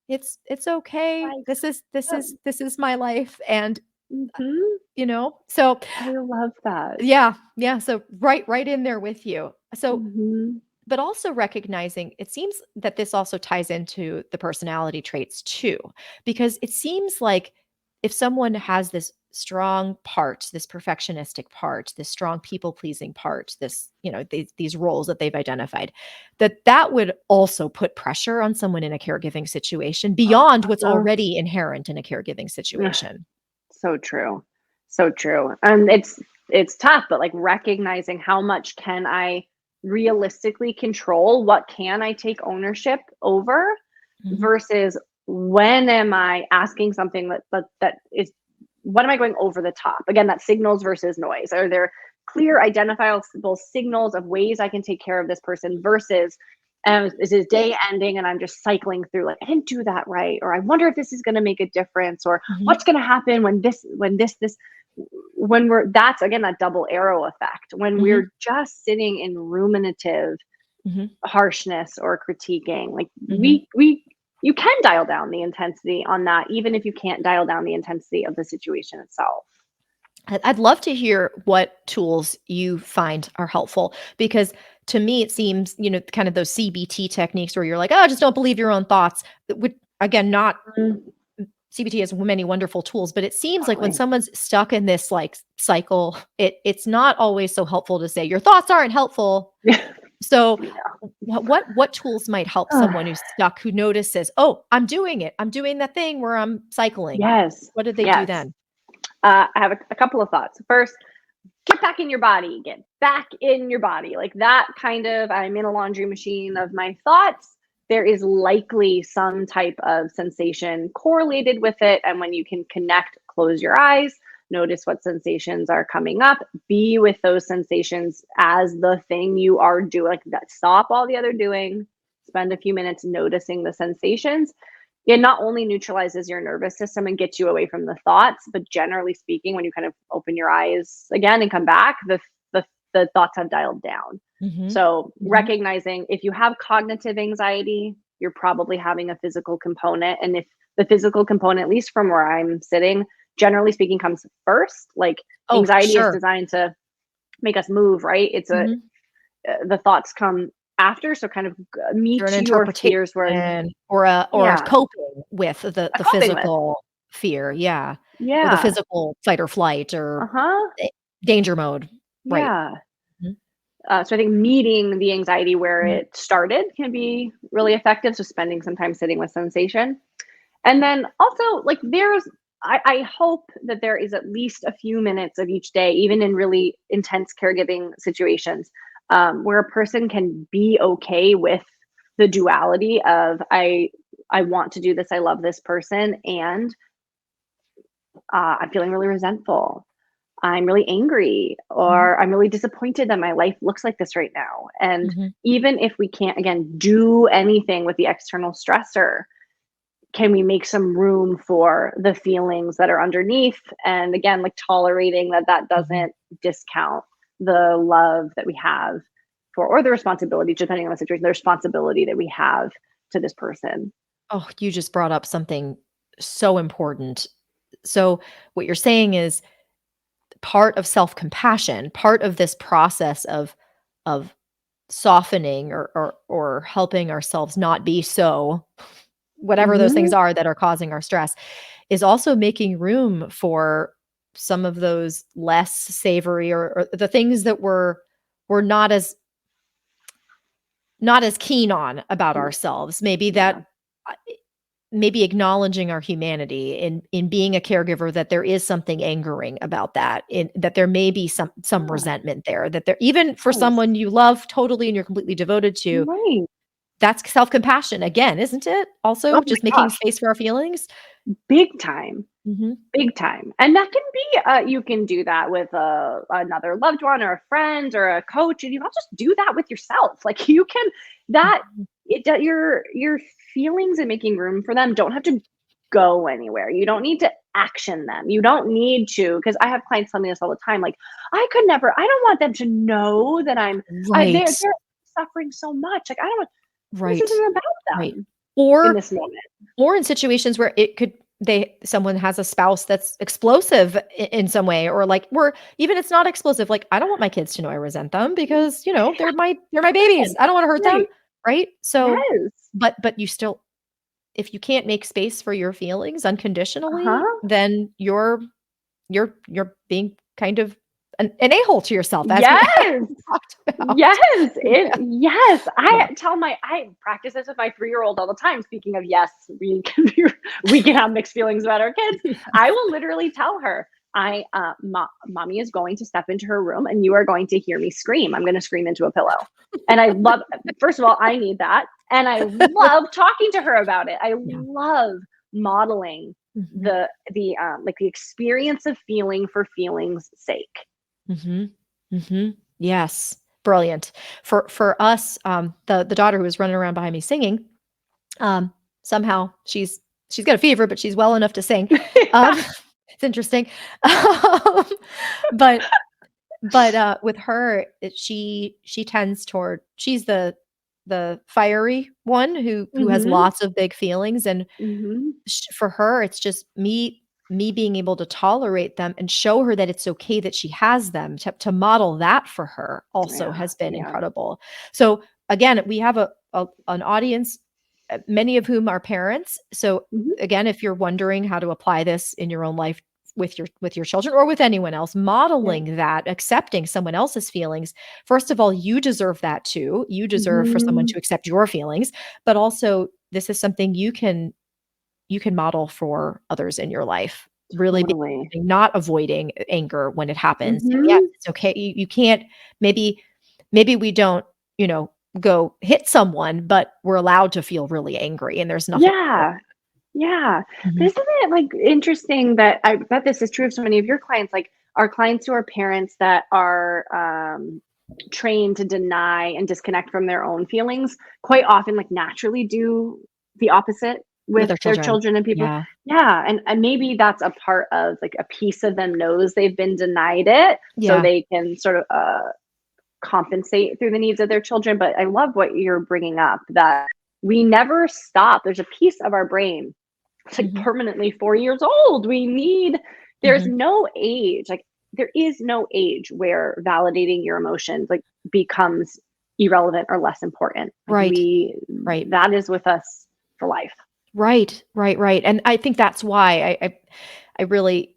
yes, it's okay. life. Yep. This is my life, and Mhm. so I love that. yeah, yeah, so right in there with you. So, Mhm. but also recognizing it seems that this also ties into the personality traits too, because it seems like if someone has this strong part, this perfectionistic part, this strong people-pleasing part, this, these roles that they've identified, that would also put pressure on someone in a caregiving situation beyond what's Uh, already inherent in a caregiving situation. so true. So true. And it's tough, but like recognizing how much can I realistically control, what can I take ownership over Mhm, versus when am I asking something that is, when am I going over the top? Again, that signals versus noise. Are there clear identifiable signals of ways I can take care of this person versus is his day ending and I'm just cycling through like, I didn't do that right, or I wonder if this is going to make a difference, or mhm, what's going to happen when this when we're, that's again that double arrow effect, when mhm, we're just sitting in ruminative mhm, harshness or critiquing, like mhm. we you can dial down the intensity on that, even if you can't dial down the intensity of the situation itself. I'd love to hear what tools you find are helpful because to me it seems, kind of those CBT techniques where you're like, "Oh, just don't believe your own thoughts." That would again, not Mm, CBT has many wonderful tools, but it seems like when totally. someone's stuck in this like cycle, it's not always so helpful to say your thoughts aren't helpful. So Yeah. what tools might help someone who's stuck, who notices, "Oh, I'm doing it. I'm doing that thing where I'm cycling." Yes. What do they do Yes. then? I have a couple of thoughts. First, get back in your body. Get back in your body. Like that kind of, I'm in a laundry machine of my thoughts. There is likely some type of sensation correlated with it. And when you can connect, close your eyes, notice what sensations are coming up, be with those sensations as the thing you are doing. Like that, stop all the other doing, spend a few minutes noticing the sensations. It not only neutralizes your nervous system and gets you away from the thoughts, but generally speaking, when you kind of open your eyes again and come back, the thoughts have dialed down. Mhm. So Mhm. recognizing if you have cognitive anxiety, you're probably having a physical component. And if the physical component, at least from where I'm sitting, generally speaking, comes first, like Oh, anxiety is sure. designed to make us move, right? It's a Mhm. the thoughts come after, so kind of They're meet an your fears where interpretation or yeah, coping with a the coping with. physical fear, yeah, or the Yeah. physical fight or flight or Uh-huh. da danger mode. Right. Yeah. Mhm. So I think meeting the anxiety where Mhm. it started can be really effective. So spending some time sitting with sensation. And then also, like, I hope that there is at least a few minutes of each day, even in really intense caregiving situations, where a person can be okay with the duality of I want to do this, I love this person, and I'm feeling really resentful. I'm really angry, Mhm. or I'm really disappointed that my life looks like this right now. And Mhm. even if we can't, again, do anything with the external stressor, can we make some room for the feelings that are underneath? And again, like tolerating that that Mhm. doesn't discount the love that we have for, or the responsibility, depending on the situation, the responsibility that we have to this person. Oh, you just brought up something so important. So, what you're saying is part of self-compassion, part of this process of softening or helping ourselves not be so whatever those things Hmm. are that are causing our stress, is also making room for some of those less savory or the things that we're not as keen on about ourselves. Maybe Yeah. that uh, maybe acknowledging our humanity in being a caregiver, that there is something angering about that, in that there may be some Yeah. resentment there, that there, even for Yes. someone you love totally and you're completely devoted to, Right. that's self-compassion again, isn't it? Oh Also, my just making gosh. space for our feelings? Big time. Mhm. Big time. And that can be, you can do that with another loved one or a friend or a coach, and you can just do that with yourself. Like you can, that, Mhm. your feelings and making room for them don't have to go anywhere. You don't need to action them. You don't need to, because I have clients tell me this all the time. Like, I could never, I don't want them to know that Right. they're suffering so much. Like, I don't want, this Right. isn't about Right. them in Or this moment. or in situations where it could someone has a spouse that's explosive in some way, or like, where even it's not explosive, like, I don't want my kids to know I resent them because, they're my babies. Good. I don't wanna hurt them, Right. right? So, Yes. but you still, if you can't make space for your feelings unconditionally, Uh-huh. then you're being kind of an a-hole to yourself, as we Yes. talked about. Yes. It Yeah. yes. Yeah. I practice this with my 3-year-old all the time. Speaking of yes, we can be, we can have mixed feelings about our kids. I will literally tell her, mommy is going to step into her room and you are going to hear me scream. I'm going to scream into a pillow. And I love, first of all, I need that. And I love talking to her about it. I Yeah. love modeling Mhm. the like the experience of feeling for feeling's sake. Mhm. Mhm. Yes. Brilliant. For us, the daughter who was running around behind me singing, um, somehow she's got a fever, but she's well enough to sing. Um, it's interesting. Um, but with her, she tends toward, she's the fiery one who has Mhm. lots of big feelings, and Mhm. for her, it's just me being able to tolerate them and show her that it's okay that she has them, to model that for her also Yeah, has been yeah. incredible. So, again, we have an audience, many of whom are parents. So, Mhm. again, if you're wondering how to apply this in your own life, with your children or with anyone else, Yeah. modeling that, accepting someone else's feelings. First of all, you deserve that too. You deserve for someone Mhm. to accept your feelings, but also this is something you can model for others in your life. Really Totally. being not avoiding anger when it happens. Saying, yes, Mhm. it's okay. You can't maybe we don't, go hit someone, but we're allowed to feel really angry and there's nothing wrong with Yeah. Yeah. that. But Mhm. isn't it, like, interesting that I bet this is true of so many of your clients, like, our clients who are parents that are, trained to deny and disconnect from their own feelings quite often, like, naturally do the opposite With with their their children. children and people. Yeah. Yeah, and maybe that's a part of, like, a piece of them knows they've been denied it, so Yeah. they can sort of, compensate through the needs of their children. But I love what you're bringing up, that we never stop. There's a piece of our brain, it's like Mhm. permanently 4 years old. There's Mhm. no age, like, there is no age where validating your emotions, like, becomes irrelevant or less important. Like, Right. Right. that is with us for life. Right. Right. Right. And I think that's why I really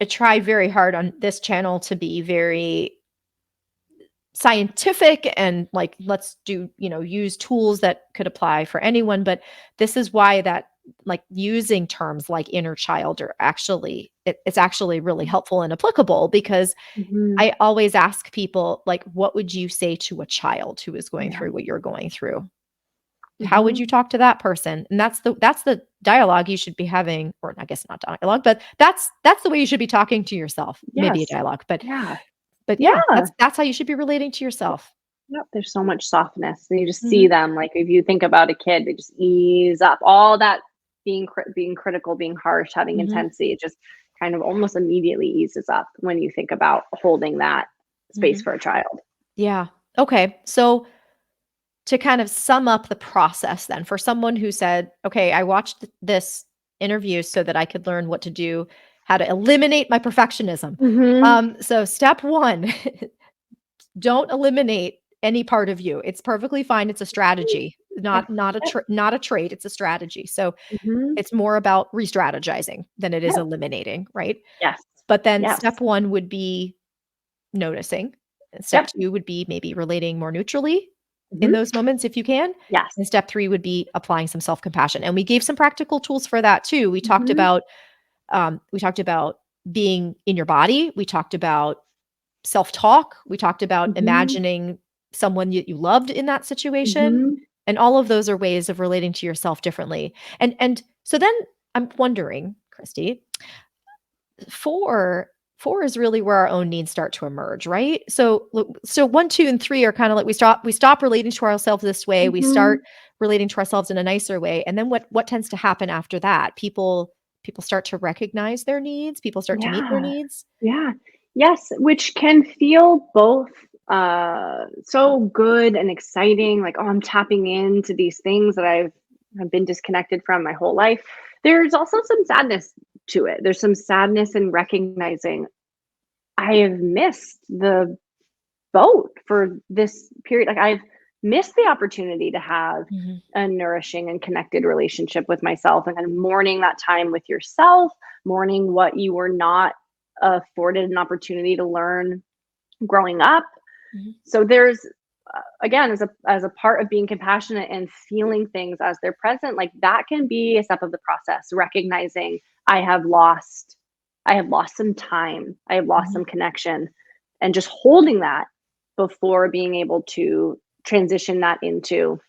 I try very hard on this channel to be very scientific and like let's do use tools that could apply for anyone, but this is why that like using terms like inner child are actually it's actually really helpful and applicable because Mhm. I always ask people like what would you say to a child who is going Yeah. through what you're going through? How would Mhm. you talk to that person? And that's the dialogue you should be having, or I guess not dialogue, but that's the way you should be talking to yourself. Maybe a Yes. dialogue, but Yeah. yeah, Yeah. that's how you should be relating to yourself. Yep, there's so much softness, and you just see Mhm. them, like, if you think about a kid, they just ease up. All that being critical, being harsh, having Mhm. intensity, it just kind of almost immediately eases up when you think about holding that space Mhm. for a child. Yeah. Okay. So to kind of sum up the process then for someone who said, "Okay, I watched this interview so that I could learn what to do, how to eliminate my perfectionism." Mhm. So step 1, don't eliminate any part of you. It's perfectly fine. It's a strategy, Yep, yep, not a trait. It's a strategy. So mhm, it's more about re-strategizing than it is yep, eliminating, right? yes, But then yes, step 1 would be noticing. Step yep, 2 would be maybe relating more neutrally in mhm, those moments if you can. yes, And step 3 would be applying some self-compassion. And we gave some practical tools for that too. mhm, We talked about being in your body. We talked about self-talk. We talked about mhm, imagining someone you loved in that situation. mhm, And all of those are ways of relating to yourself differently. And so then I'm wondering, Christy, 4 4 is really where our own needs start to emerge, right? So 1, 2, and 3 are kinda like we stop relating to ourselves this way, we start mhm, relating to ourselves in a nicer way, and then what tends to happen after that? People start to recognize their needs, people start to meet their yeah. needs. Yeah. Yes, which can feel both so good and exciting, like, oh, I'm tapping into these things that have been disconnected from my whole life. There's also some sadness to it. There's some sadness in recognizing I have missed the boat for this period. Like, I've missed the opportunity to have Mhm, a nourishing and connected relationship with myself, and kind of mourning that time with yourself, mourning what you were not afforded an opportunity to learn growing up. mhm, So there's again, as a part of being compassionate and feeling things as they're present, like, that can be a step of the process, recognizing I have lost I have lost some time, I have lost mhm, some connection, and just holding that before being able to transition that into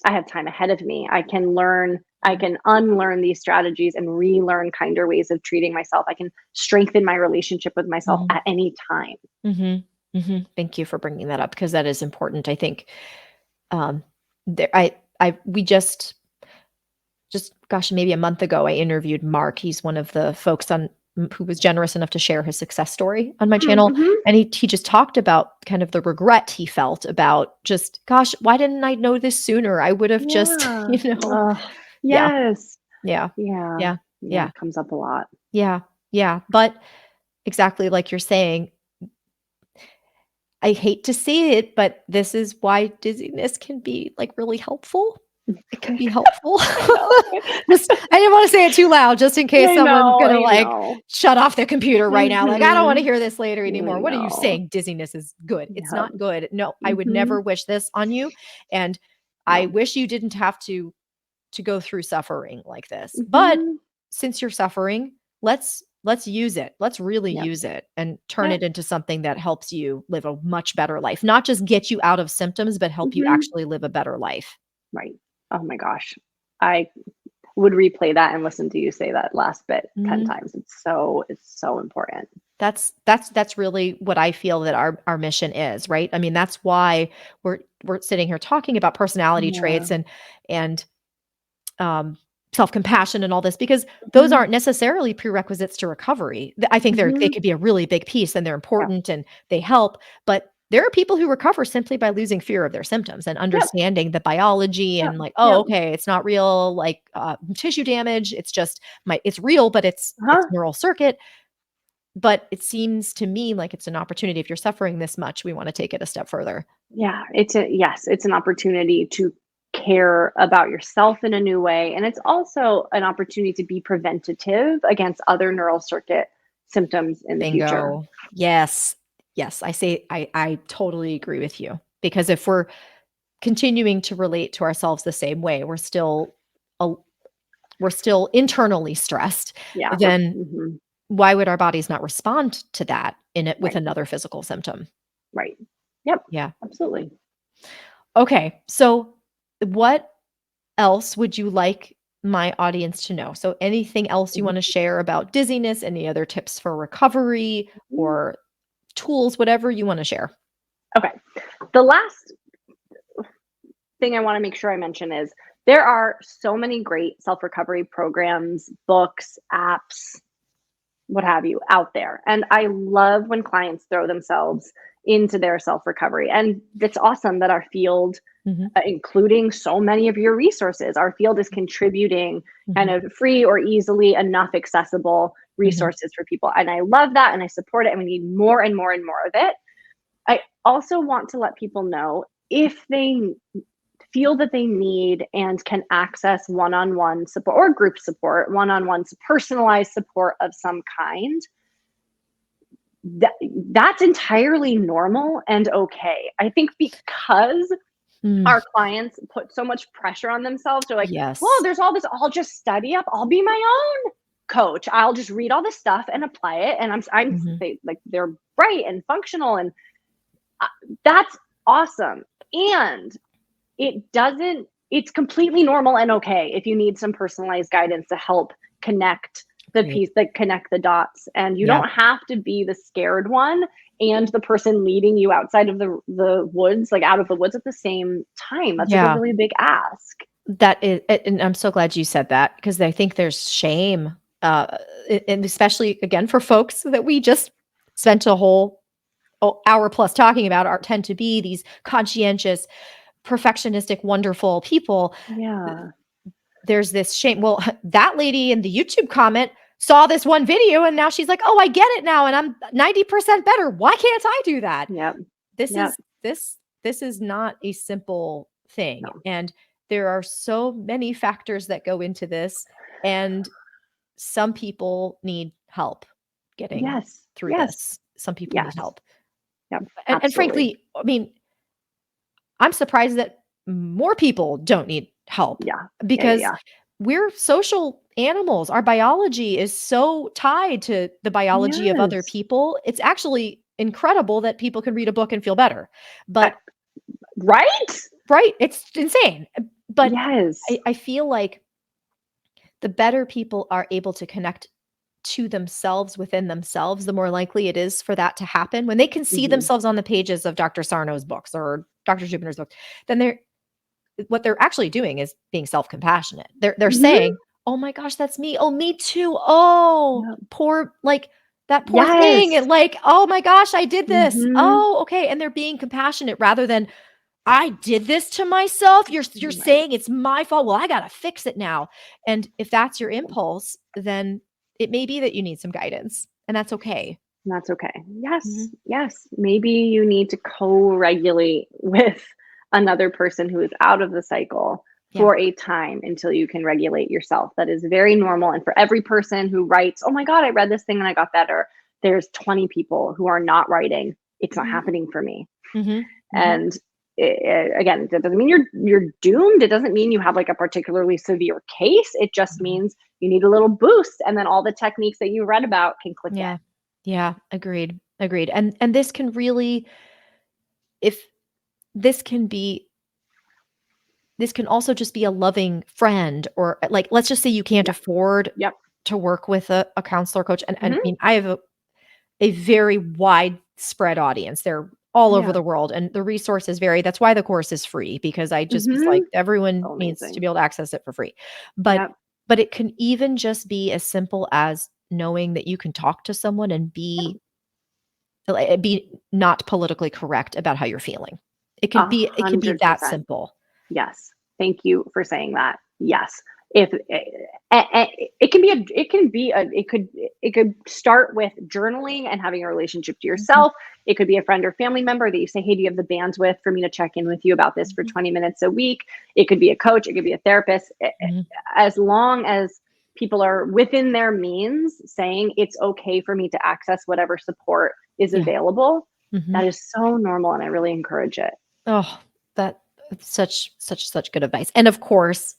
I have time ahead of me. I mhm, can unlearn these strategies and relearn kinder ways of treating myself. I can strengthen my relationship with myself mhm, at any time. mhm, mhm. Thank you for bringing that up because that is important, I think, um, there I we just gosh, maybe a month ago, I interviewed Mark. He's one of the folks who was generous enough to share his success story on my channel, Mhm. and he just talked about kind of the regret he felt about just, "Gosh, why didn't I know this sooner? I would have just" Yeah. you know? Ugh. Yeah, Yes. yeah, Yeah. yeah, Yeah, yeah, it comes up a lot. yeah, yeah, but exactly like you're saying, I hate to see it, but this is why dizziness can be, like, really helpful it can be helpful. I know. Just I didn't wanna say it too loud just in case I someone's know, gonna, I like, know. shut off their computer right now, like, "I don't wanna Mhm. hear this later I anymore. What are you know. saying dizziness is good? It's Yep. not good. No, I would Mhm. never wish this on you, and I No. wish you didn't have to go through suffering like this. But Mhm. since you're suffering, let's use it. Let's really Yep. use it and turn Yep. it into something that helps you live a much better life. Not just get you out of symptoms, but help you Mhm. actually live a better life. Right. Oh my gosh. I would replay that and listen to you say that last bit 10 Mhm. times. It's so important. That's really what I feel that our mission is, right? I mean, that's why we're sitting here talking about personality Yeah. traits and um, self-compassion and all this because those Mhm. aren't necessarily prerequisites to recovery. I think they Mhm. could be a really big piece and they're Yeah. important and they help, but there are people who recover simply by losing fear of their symptoms and Yep. understanding the biology Yep. and like, oh, Yep. okay, it's not real like tissue damage. It's just it's real, but it's Huh? neural circuit. But it seems to me like it's an opportunity. If you're suffering this much, we want to take it a step further. Yeah, it's an opportunity to care about yourself in a new way, and it's also an opportunity to be preventative against other neural circuit symptoms in the future. Bingo. Yes. Yes. I totally agree with you. Because if we're continuing to relate to ourselves the same way, a we're still internally stressed, Yeah, we're then mhm, why would our bodies not respond to that in it with right, another physical symptom? right. Yep, Yeah. absolutely. Okay. So what else would you like my audience to know? So anything else you Mhm, want to share about dizziness, any other tips for recovery mhm. or tools, whatever you want to share? Okay. The last thing I wanna make sure I mention is there are so many great self-recovery programs, books, apps, what have you, out there. And I love when clients throw themselves into their self recovery. And it's awesome that our field, Mhm. including so many of your resources, our field is contributing kind Mhm. of free or easily enough accessible Mhm. resources for people. And I love that and I support it. And we need more and more and more of it. I also want to let people know if they feel that they need and can access one-on-one support or group support, one-on-one personalized support of some kind, that that's entirely normal and okay. I think because Mm. our clients put so much pressure on themselves, they're like, well, Yes. there's all this, I'll just study up, I'll be my own coach. I'll just read all this stuff and apply it. And Mhm. they're bright and functional. And uh, that's awesome. And it's completely normal and okay if you need some personalized guidance to help connect Great. connect the dots, and you Yeah. don't have to be the scared one and the person leading you outside of the woods, like out of the woods at the same time. That's like a Yeah. really big ask. That is and I'm so glad you said that because I think there's shame, and especially, again, for folks that we just spent a whole hour plus talking about are tend to be these conscientious, perfectionistic, wonderful people. Yeah. There's this shame. Well, that lady in the YouTube comment saw this one video and now she's like, "Oh, I get it now and I'm 90% better. Why can't I do that?" Yep. This Yep. is this is not a simple thing, No. and there are so many factors that go into this, and some people need help getting Yes. through Yes. this. Some people need Yes. help. Yep. And Absolutely. frankly, I mean, I'm surprised that more people don't need help Yeah. Yeah. Yeah. because Yeah. we're social animals. Our biology is so tied to the biology of other Yes. people. It's actually incredible that people can read a book and feel better. I, But right. right, it's insane. But Yes. I feel like the better people are able to connect to themselves within themselves, the more likely it is for that to happen. When they can see Hmm. themselves on the pages of Dr. Sarno's books or Dr. Jupiter's books, then what they're actually doing is being self-compassionate. They're Hmm. saying, "Oh my gosh, that's me. Oh, me too. Oh, Yep. poor like that poor thing." Yes. And like, "Oh my gosh, I did this. Mhm. Oh, okay." And they're being compassionate rather than, "I did this to myself. You're Right. saying it's my fault. Well, I gotta fix it now." And if that's your impulse, then it may be that you need some guidance, and that's okay. That's okay. Yes, Mhm. yes. Maybe you need to co-regulate with another person who is out of the cycle Yeah. for a time until you can regulate yourself. That is very normal. And for every person who writes, oh my God, I read this thing and I got better, there's 20 people who are not writing, it's not Mhm. happening for me. Mhm. Mhm. And again, that doesn't mean you're doomed. It doesn't mean you have like a particularly severe case. It just Mhm. means you need a little boost, and then all the techniques that you read about can click in. Yeah. Yeah, agreed, agreed, and this can really if this can be this can also just be a loving friend or, like, let's just say you can't Yeah. afford Yep. to work with a counselor coach, and I Hmm. mean, I have a very widespread audience. They're all over Yeah. the world, and the resources vary. That's why the course is free because I just was Hmm. like, everyone So needs to amazing. be able to access it for free. But Yep. but it can even just be as simple as knowing that you can talk to someone and Yep. be not politically correct about how you're feeling. A It could be hundred that percent. simple. Yes. Thank you for saying that. Yes. If it can be it could start with journaling and having a relationship to Mhm, yourself. It could be a friend or family member that you say, "Hey, do you have the bandwidth for me to check in with you about this for mhm, 20 minutes a week?" It could be a coach, it could be a therapist. mhm. As long as people are within their means saying it's okay for me to access whatever support is Yeah, available, mhm. that is so normal and I really encourage it. Oh, that's such good advice, and of course,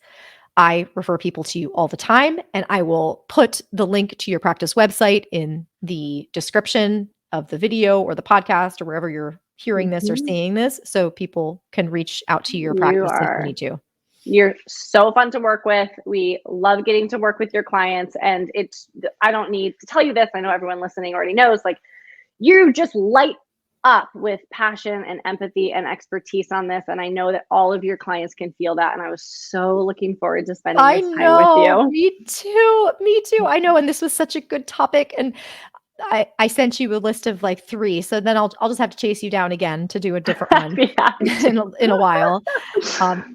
I refer people to you all the time, and I will put the link to your practice website in the description of the video or the podcast or wherever you're hearing this or Mhm. seeing this, so people can reach out to your You practice if they are need to. You're so fun to work with. We love getting to work with your clients. And I don't need to tell you this. I know everyone listening already knows, like, you just light up with passion and empathy and expertise on this. And I know that all of your clients can feel that. And I was so looking forward to spending I this time with know, you. me too, I know, and this was such a good topic, and I sent you a list of, like, 3, so then I'll just have to chase you down again to do a different I'd one be happy to. in a while.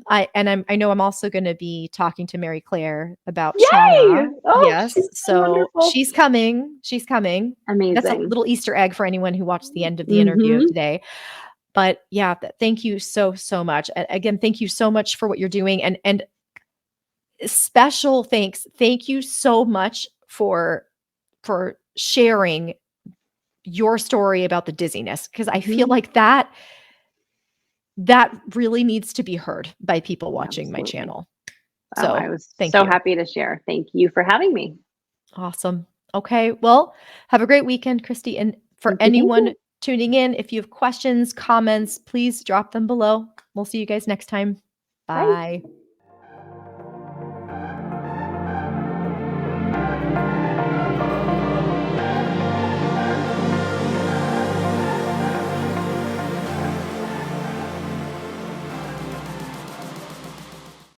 I know I'm also gonna be talking to Mary Claire about Yay! trauma. Oh, Yes, she's so so wonderful. she's coming. That's a Amazing. little Easter egg for anyone who watched the end of the interview Hmm. today. But yeah, thank you so much. Again, thank you so much for what you're doing, and special thanks. Thank you so much for sharing your story about the dizziness because I feel Hmm. like that really needs to be heard by people watching my Absolutely. channel. Oh, So, I was thank so you. happy to share. Thank you for having me. Awesome. Okay, well, have a great weekend, Christy, and for Thank you. Thank anyone you. tuning in, if you have questions, comments, please drop them below. We'll see you guys next time. Bye. Bye.